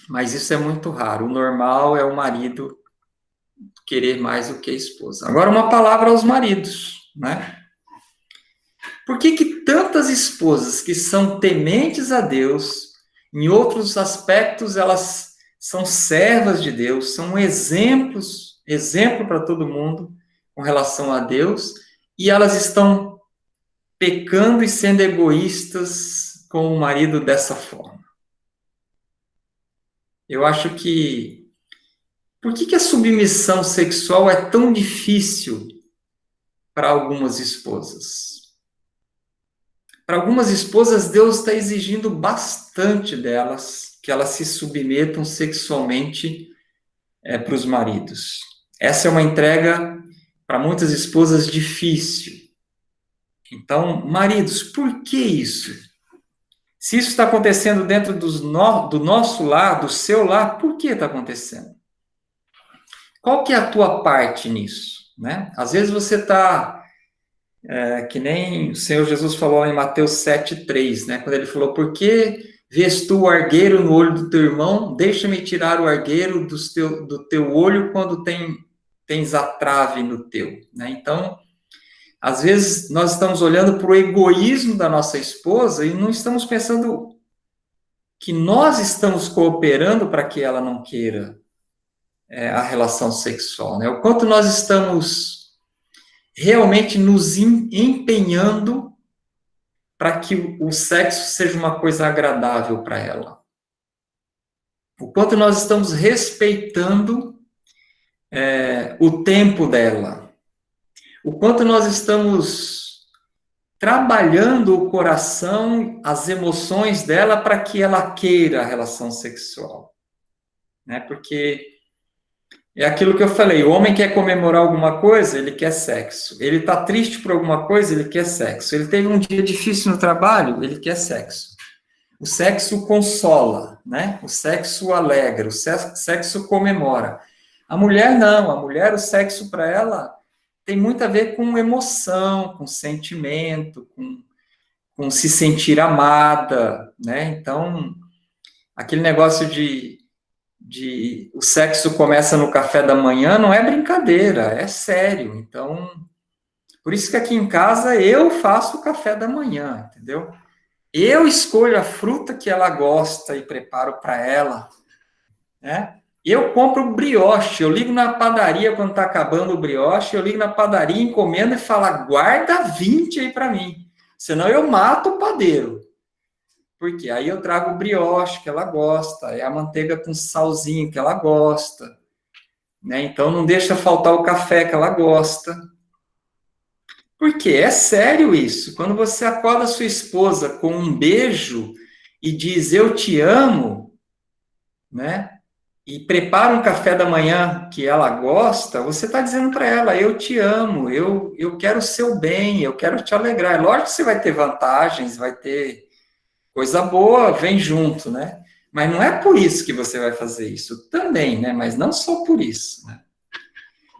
Mas isso é muito raro. O normal é o marido querer mais do que a esposa. Agora, uma palavra aos maridos, né? Por que tantas esposas que são tementes a Deus, em outros aspectos elas são servas de Deus, são exemplo para todo mundo com relação a Deus, e elas estão pecando e sendo egoístas com o marido dessa forma? Eu acho que... Por que a submissão sexual é tão difícil para algumas esposas? Para algumas esposas, Deus está exigindo bastante delas, que elas se submetam sexualmente para os maridos. Essa é uma entrega, para muitas esposas, difícil. Então, maridos, por que isso? Se isso está acontecendo dentro do nosso lar, do seu lar, por que está acontecendo? Qual que é a tua parte nisso? Né? Às vezes você está Que nem o Senhor Jesus falou em Mateus 7,3, né? Quando ele falou, por que vês tu o argueiro no olho do teu irmão? Deixa-me tirar o argueiro do teu olho quando tens a trave no teu, né? Então, às vezes, nós estamos olhando para o egoísmo da nossa esposa e não estamos pensando que nós estamos cooperando para que ela não queira a relação sexual, né? O quanto nós estamos realmente nos empenhando para que o sexo seja uma coisa agradável para ela. O quanto nós estamos respeitando o tempo dela. O quanto nós estamos trabalhando o coração, as emoções dela para que ela queira a relação sexual. Né? Porque é aquilo que eu falei, o homem quer comemorar alguma coisa, ele quer sexo. Ele está triste por alguma coisa, ele quer sexo. Ele teve um dia difícil no trabalho, ele quer sexo. O sexo consola, né? O sexo alegra, o sexo comemora. A mulher não, a mulher, o sexo para ela tem muito a ver com emoção, com sentimento, com se sentir amada, né? Então, aquele negócio de o sexo começa no café da manhã não é brincadeira, é sério. Então, por isso que aqui em casa eu faço o café da manhã, entendeu? Eu escolho a fruta que ela gosta e preparo para ela, né? Eu compro brioche, eu ligo na padaria quando está acabando o brioche, eu ligo na padaria, encomendo e falo, guarda 20 aí para mim, senão eu mato o padeiro. Por quê? Aí eu trago o brioche que ela gosta, é a manteiga com salzinho que ela gosta, né? Então não deixa faltar o café que ela gosta. Porque é sério isso. Quando você acorda sua esposa com um beijo e diz eu te amo, né? E prepara um café da manhã que ela gosta, você está dizendo para ela, eu te amo, eu quero o seu bem, eu quero te alegrar. Lógico que você vai ter vantagens, vai ter coisa boa, vem junto, né? Mas não é por isso que você vai fazer isso. Também, né? Mas não só por isso, né?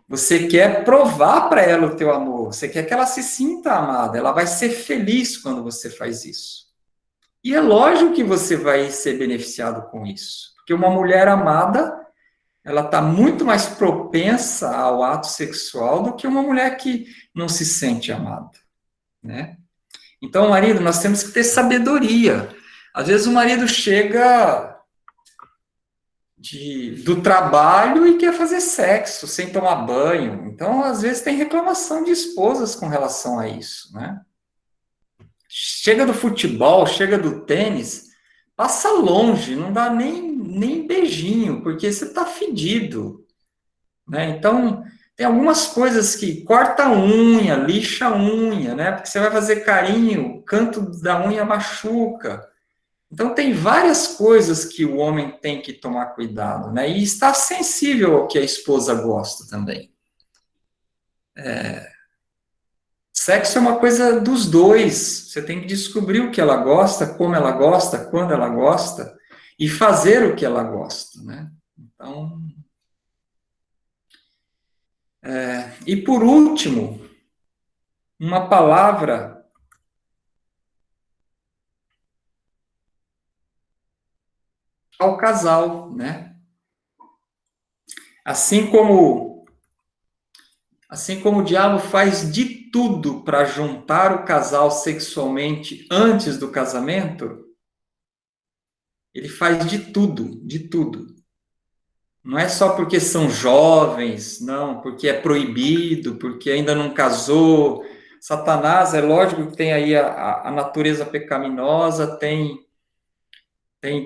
Você quer provar para ela o teu amor, você quer que ela se sinta amada, ela vai ser feliz quando você faz isso. E é lógico que você vai ser beneficiado com isso, porque uma mulher amada, ela está muito mais propensa ao ato sexual do que uma mulher que não se sente amada, né? Então, marido, nós temos que ter sabedoria. Às vezes o marido chega do trabalho e quer fazer sexo sem tomar banho. Então, às vezes, tem reclamação de esposas com relação a isso, né? Chega do futebol, chega do tênis, passa longe, não dá nem beijinho, porque você está fedido, né? Então, tem algumas coisas que corta a unha, lixa a unha, né? Porque você vai fazer carinho, o canto da unha machuca. Então, tem várias coisas que o homem tem que tomar cuidado, né? E estar sensível ao que a esposa gosta também. Sexo é uma coisa dos dois. Você tem que descobrir o que ela gosta, como ela gosta, quando ela gosta, e fazer o que ela gosta, né? Então, e por último, uma palavra ao casal, né? Assim como o diabo faz de tudo para juntar o casal sexualmente antes do casamento, ele faz de tudo, de tudo. Não é só porque são jovens, não, porque é proibido, porque ainda não casou. Satanás, é lógico que tem aí a natureza pecaminosa, tem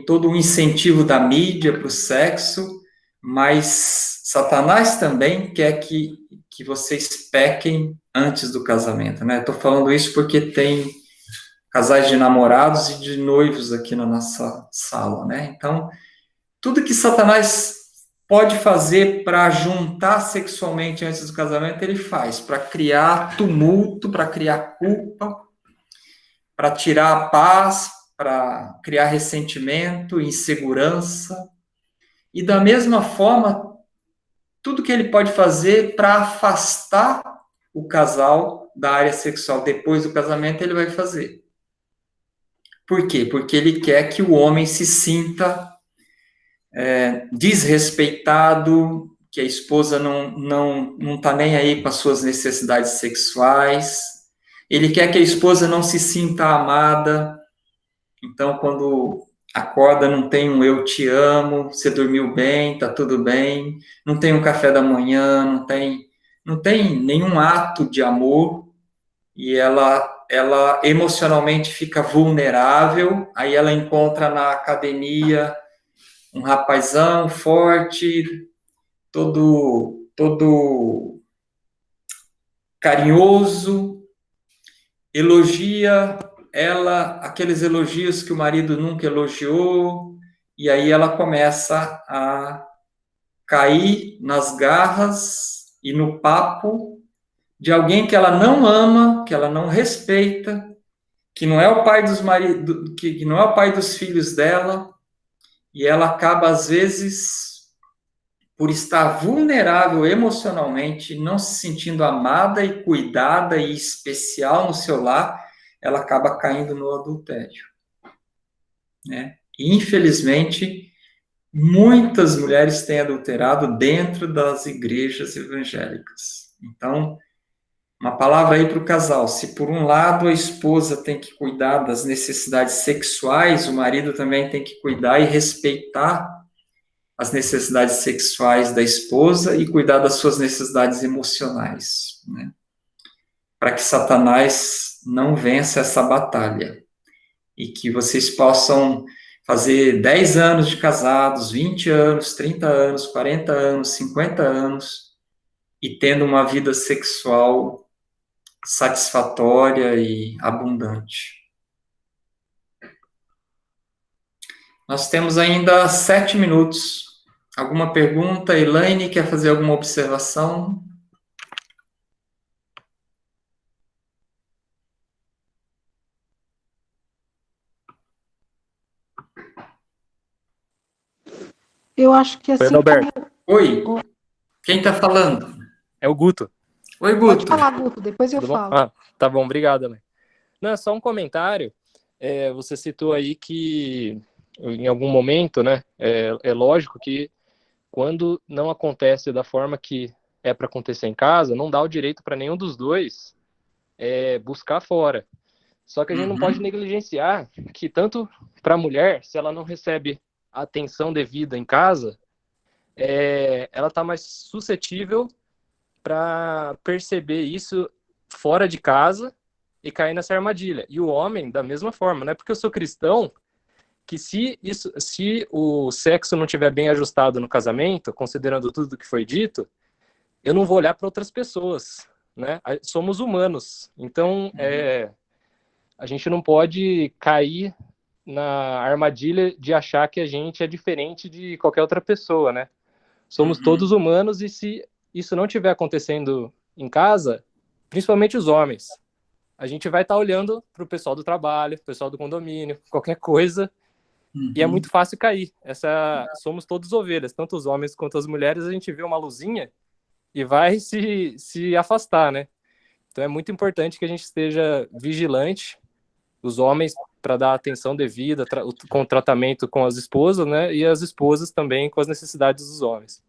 todo um incentivo da mídia para o sexo, mas Satanás também quer que vocês pequem antes do casamento, né? Estou falando isso porque tem casais de namorados e de noivos aqui na nossa sala, né? Então, tudo que Satanás pode fazer para juntar sexualmente antes do casamento, ele faz, para criar tumulto, para criar culpa, para tirar a paz, para criar ressentimento, insegurança. E da mesma forma, tudo que ele pode fazer para afastar o casal da área sexual depois do casamento, ele vai fazer. Por quê? Porque ele quer que o homem se sinta desrespeitado, que a esposa não está nem aí com as suas necessidades sexuais. Ele quer que a esposa não se sinta amada. Então, quando acorda, não tem um eu te amo, você dormiu bem, tá tudo bem, não tem um café da manhã, não tem nenhum ato de amor, e ela emocionalmente fica vulnerável, aí ela encontra na academia um rapazão forte, todo carinhoso, elogia ela, aqueles elogios que o marido nunca elogiou, e aí ela começa a cair nas garras e no papo de alguém que ela não ama, que ela não respeita, que não é o pai dos maridos, que não é o pai dos filhos dela, e ela acaba às vezes por estar vulnerável emocionalmente, não se sentindo amada e cuidada e especial no seu lar, ela acaba caindo no adultério, né? E, infelizmente, muitas mulheres têm adulterado dentro das igrejas evangélicas. Então, uma palavra aí para o casal: se por um lado a esposa tem que cuidar das necessidades sexuais, o marido também tem que cuidar e respeitar as necessidades sexuais da esposa e cuidar das suas necessidades emocionais, né? Para que Satanás não vença essa batalha e que vocês possam fazer 10 anos de casados, 20 anos, 30 anos, 40 anos, 50 anos e tendo uma vida sexual satisfatória e abundante. Nós temos ainda 7 minutos. Alguma pergunta? Elaine, quer fazer alguma observação? Eu acho que Oi, assim Adalberto. como... Oi, quem está falando? É o Guto. Oi, Pode Guto. falar, Guto, depois eu Tudo bom? falo. Ah, tá bom, obrigado, Elaine. Não, é só um comentário. Você citou aí que em algum momento, né, é lógico que quando não acontece da forma que é para acontecer em casa, não dá o direito para nenhum dos dois buscar fora. Só que a gente não pode negligenciar que tanto para a mulher, se ela não recebe a atenção devida em casa, ela está mais suscetível para perceber isso fora de casa e cair nessa armadilha. E o homem, da mesma forma, não é porque eu sou cristão que se o sexo não estiver bem ajustado no casamento, considerando tudo que foi dito, eu não vou olhar para outras pessoas, né? Somos humanos, então a gente não pode cair na armadilha de achar que a gente é diferente de qualquer outra pessoa, né? Somos todos humanos e se isso não estiver acontecendo em casa, principalmente os homens, a gente vai estar olhando para o pessoal do trabalho, pessoal do condomínio, qualquer coisa, e é muito fácil cair. Somos todos ovelhas, tanto os homens quanto as mulheres, a gente vê uma luzinha e vai se afastar, né? Então é muito importante que a gente esteja vigilante, os homens para dar atenção devida, com o tratamento com as esposas, né? E as esposas também com as necessidades dos homens.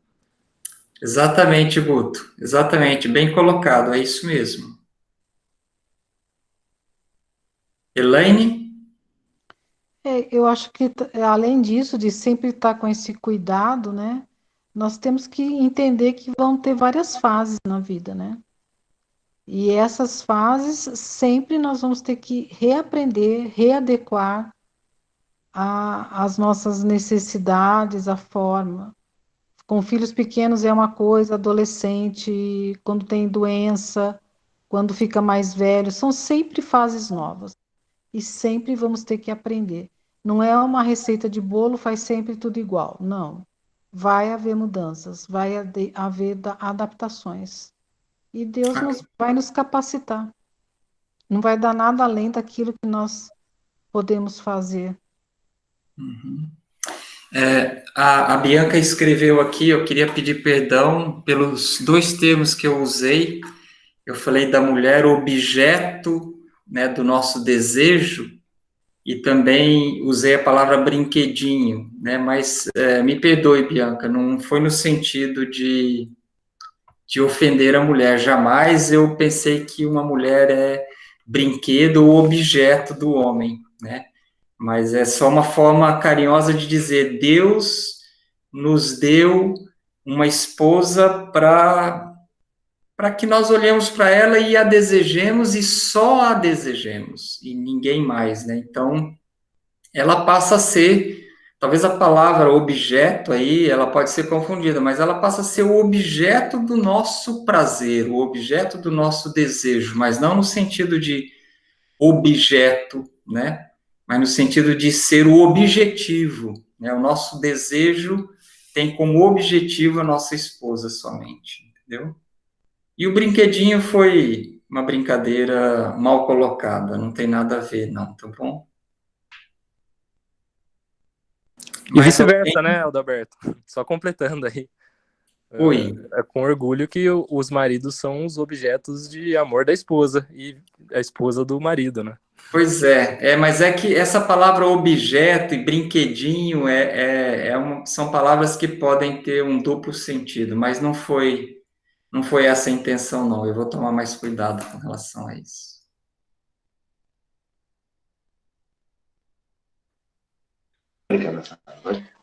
Exatamente, Guto. Exatamente, bem colocado, é isso mesmo. Elaine? Eu acho que, além disso, de sempre estar com esse cuidado, né? Nós temos que entender que vão ter várias fases na vida, né? E essas fases, sempre nós vamos ter que reaprender, readequar as nossas necessidades, a forma. Com filhos pequenos é uma coisa, adolescente, quando tem doença, quando fica mais velho, são sempre fases novas. E sempre vamos ter que aprender. Não é uma receita de bolo, faz sempre tudo igual. Não. Vai haver mudanças, vai haver adaptações. E Deus vai nos capacitar. Não vai dar nada além daquilo que nós podemos fazer. A Bianca escreveu aqui, eu queria pedir perdão pelos 2 termos que eu usei. eu falei da mulher objeto, né, do nosso desejo, e também usei a palavra brinquedinho, né, mas me perdoe, Bianca, não foi no sentido de ofender a mulher, jamais eu pensei que uma mulher é brinquedo ou objeto do homem, né, mas é só uma forma carinhosa de dizer, Deus nos deu uma esposa para que nós olhemos para ela e a desejemos e só a desejemos, e ninguém mais, né? Então, ela passa a ser, talvez a palavra objeto aí, ela pode ser confundida, mas ela passa a ser o objeto do nosso prazer, o objeto do nosso desejo, mas não no sentido de objeto, né? Mas no sentido de ser o objetivo, né? O nosso desejo tem como objetivo a nossa esposa somente, entendeu? E o brinquedinho foi uma brincadeira mal colocada, não tem nada a ver, não, tá bom? E vice-versa, né, Adalberto? Só completando aí. Oi. É com orgulho que os maridos são os objetos de amor da esposa e a esposa do marido, né? Pois mas é que essa palavra objeto e brinquedinho são palavras que podem ter um duplo sentido, mas não foi essa a intenção, não. Eu vou tomar mais cuidado com relação a isso.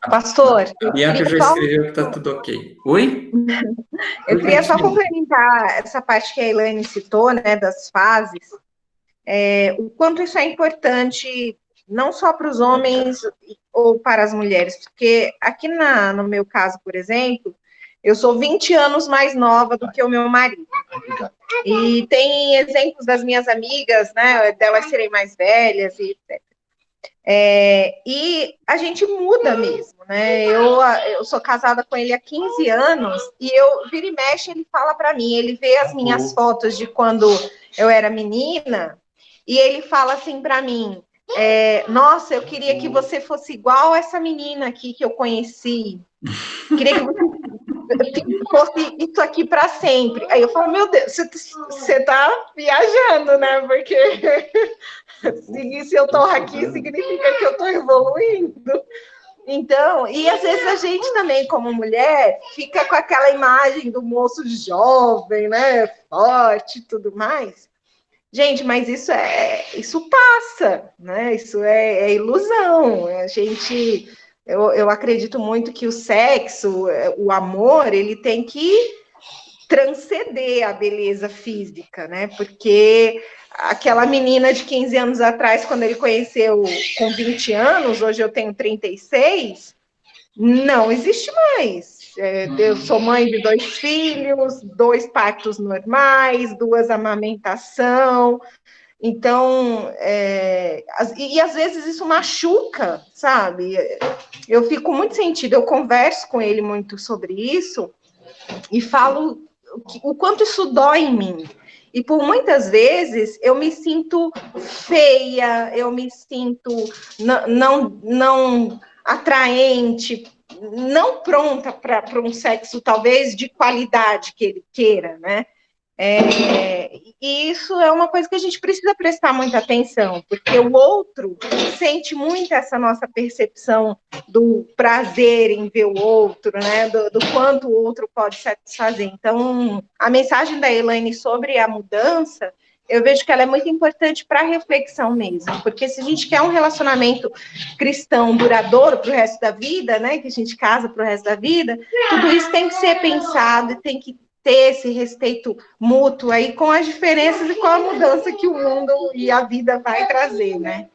Pastor, A Bianca já escreveu que está tudo ok. Oi? Eu queria só complementar essa parte que a Elaine citou, né, das fases, o quanto isso é importante, não só para os homens ou para as mulheres, porque aqui no meu caso, por exemplo, eu sou 20 anos mais nova do que o meu marido. E tem exemplos das minhas amigas, né, delas serem mais velhas e etc. E a gente muda mesmo, né? Eu sou casada com ele há 15 anos e eu vira e mexe, ele fala para mim, ele vê as minhas fotos de quando eu era menina e ele fala assim para mim, nossa, eu queria que você fosse igual essa menina aqui que eu conheci. Queria que você fosse isso aqui para sempre. Aí eu falo, meu Deus, você tá viajando, né? Porque se eu tô aqui, significa que eu tô evoluindo. Então, e às vezes a gente também, como mulher, fica com aquela imagem do moço jovem, né? Forte e tudo mais. Gente, mas isso passa, né? Isso é ilusão. Eu acredito muito que o sexo, o amor, ele tem que transcender a beleza física, né? Porque aquela menina de 15 anos atrás, quando ele conheceu com 20 anos, hoje eu tenho 36, não existe mais. Eu sou mãe de 2 filhos, 2 partos normais, 2 amamentação. Então, e às vezes isso machuca, sabe? Eu fico muito sentida, eu converso com ele muito sobre isso e falo o quanto isso dói em mim. E por muitas vezes eu me sinto feia, eu me sinto não atraente, não pronta para um sexo talvez de qualidade que ele queira, né? E isso é uma coisa que a gente precisa prestar muita atenção, porque o outro sente muito essa nossa percepção do prazer em ver o outro, né? Do quanto o outro pode satisfazer. Então, a mensagem da Elaine sobre a mudança, eu vejo que ela é muito importante para a reflexão mesmo, porque se a gente quer um relacionamento cristão duradouro para o resto da vida, né? Que a gente casa para o resto da vida, tudo isso tem que ser pensado e tem que ter esse respeito mútuo aí com as diferenças e com a mudança que o mundo e a vida vai trazer, né?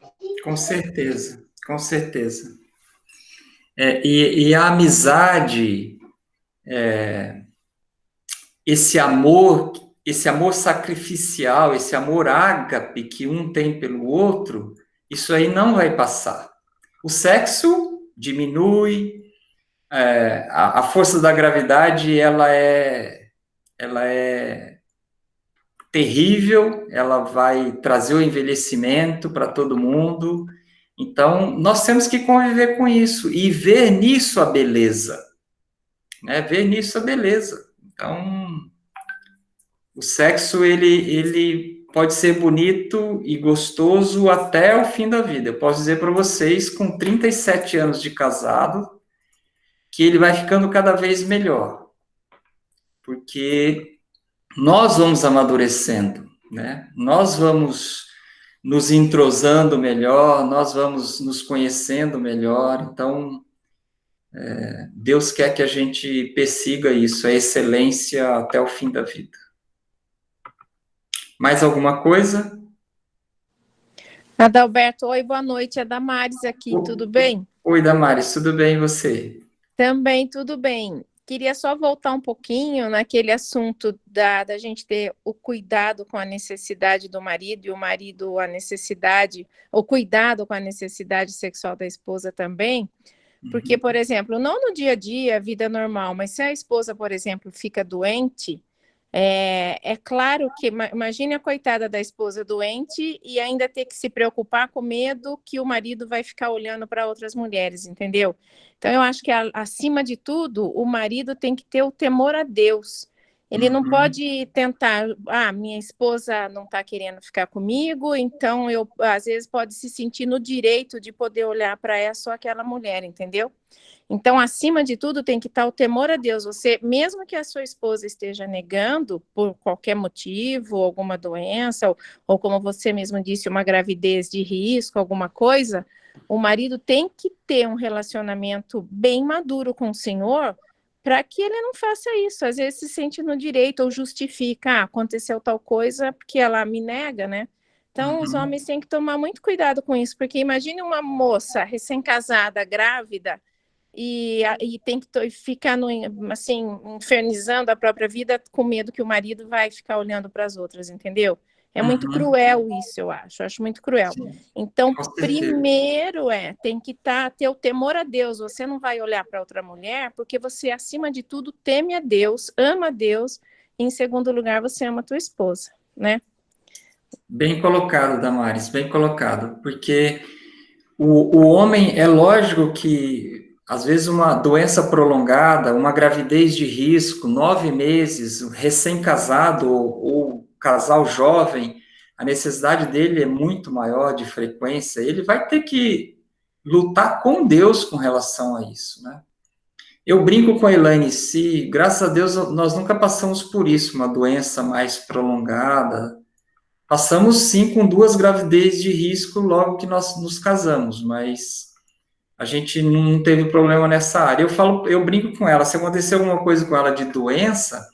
Com certeza, com certeza. E a amizade, esse amor sacrificial, esse amor ágape que um tem pelo outro, isso aí não vai passar. O sexo diminui, a força da gravidade, ela é terrível, ela vai trazer o envelhecimento para todo mundo. Então, nós temos que conviver com isso e ver nisso a beleza, né? Ver nisso a beleza. Então, O sexo, ele pode ser bonito e gostoso até o fim da vida. Eu posso dizer para vocês, com 37 anos de casado, que ele vai ficando cada vez melhor, porque nós vamos amadurecendo, né? Nós vamos nos entrosando melhor, nós vamos nos conhecendo melhor. Então, Deus quer que a gente persiga isso, a excelência até o fim da vida. Mais alguma coisa? Adalberto, oi, boa noite. É Damares aqui, tudo bem? Oi, Damares, tudo bem e você? Também tudo bem. Queria só voltar um pouquinho naquele assunto da gente ter o cuidado com a necessidade do marido e o marido a necessidade, o cuidado com a necessidade sexual da esposa também. Porque, por exemplo, não no dia a dia, vida normal, mas se a esposa, por exemplo, fica doente, é claro que, imagine a coitada da esposa doente e ainda ter que se preocupar com medo que o marido vai ficar olhando para outras mulheres, entendeu? Então, eu acho que, acima de tudo, o marido tem que ter o temor a Deus. Ele não pode tentar, minha esposa não está querendo ficar comigo, então eu, às vezes, pode se sentir no direito de poder olhar para ela só aquela mulher, entendeu? Então, acima de tudo, tem que estar o temor a Deus. Você, mesmo que a sua esposa esteja negando por qualquer motivo, alguma doença, ou como você mesmo disse, uma gravidez de risco, alguma coisa, o marido tem que ter um relacionamento bem maduro com o Senhor para que ele não faça isso. Às vezes se sente no direito ou justifica, aconteceu tal coisa porque ela me nega, né? Então, os homens têm que tomar muito cuidado com isso, porque imagine uma moça recém-casada, grávida, e tem que ficar assim, infernizando a própria vida com medo que o marido vai ficar olhando para as outras, entendeu? É muito cruel isso, eu acho muito cruel. Sim, Então, com certeza. primeiro tem que ter o temor a Deus. Você não vai olhar para outra mulher, porque você, acima de tudo, teme a Deus, ama a Deus, e, em segundo lugar, você ama a tua esposa, né? Bem colocado, Damares, bem colocado, porque o homem, é lógico que, às vezes, uma doença prolongada, uma gravidez de risco, 9 meses, recém-casado ou casal jovem, a necessidade dele é muito maior de frequência, ele vai ter que lutar com Deus com relação a isso, né? Eu brinco com a Elaine, se, graças a Deus, nós nunca passamos por isso, uma doença mais prolongada. Passamos, sim, com 2 gravidez de risco logo que nós nos casamos, mas a gente não teve problema nessa área. Eu brinco com ela, se acontecer alguma coisa com ela de doença,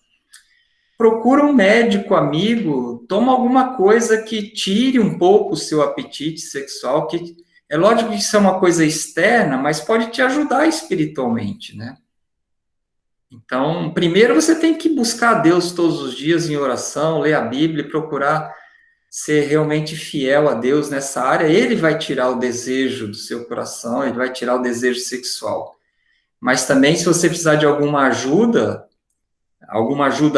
procura um médico amigo, toma alguma coisa que tire um pouco o seu apetite sexual, que é lógico que isso é uma coisa externa, mas pode te ajudar espiritualmente, né? Então, primeiro você tem que buscar a Deus todos os dias em oração, ler a Bíblia e procurar ser realmente fiel a Deus nessa área. Ele vai tirar o desejo do seu coração, ele vai tirar o desejo sexual. Mas também, se você precisar de alguma ajuda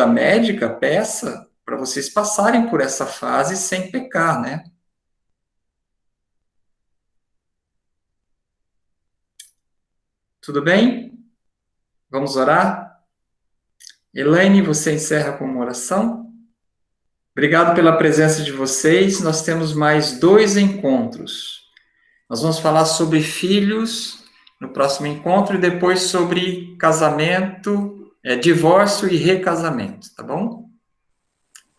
médica, peça para vocês passarem por essa fase sem pecar, né? Tudo bem? Vamos orar? Elaine, você encerra com uma oração? Obrigado pela presença de vocês. Nós temos mais 2 encontros. Nós vamos falar sobre filhos no próximo encontro e depois sobre casamento, divórcio e recasamento, tá bom?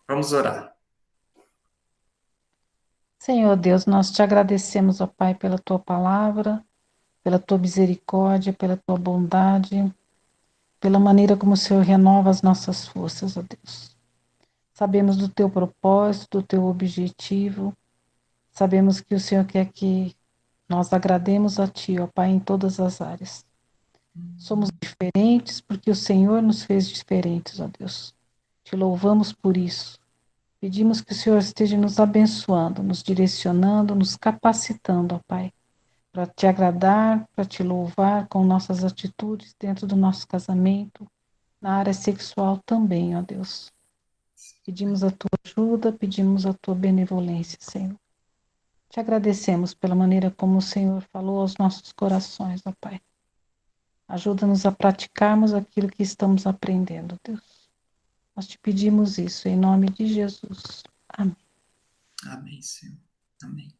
Vamos orar. Senhor Deus, nós te agradecemos, ó Pai, pela tua palavra, pela tua misericórdia, pela tua bondade, pela maneira como o Senhor renova as nossas forças, ó Deus. Sabemos do teu propósito, do teu objetivo, sabemos que o Senhor quer que nós agrademos a ti, ó Pai, em todas as áreas. Somos diferentes porque o Senhor nos fez diferentes, ó Deus. Te louvamos por isso. Pedimos que o Senhor esteja nos abençoando, nos direcionando, nos capacitando, ó Pai, para te agradar, para te louvar com nossas atitudes dentro do nosso casamento, na área sexual também, ó Deus. Pedimos a tua ajuda, pedimos a tua benevolência, Senhor. Te agradecemos pela maneira como o Senhor falou aos nossos corações, ó Pai. Ajuda-nos a praticarmos aquilo que estamos aprendendo, Deus. Nós te pedimos isso em nome de Jesus. Amém. Amém, Senhor. Amém.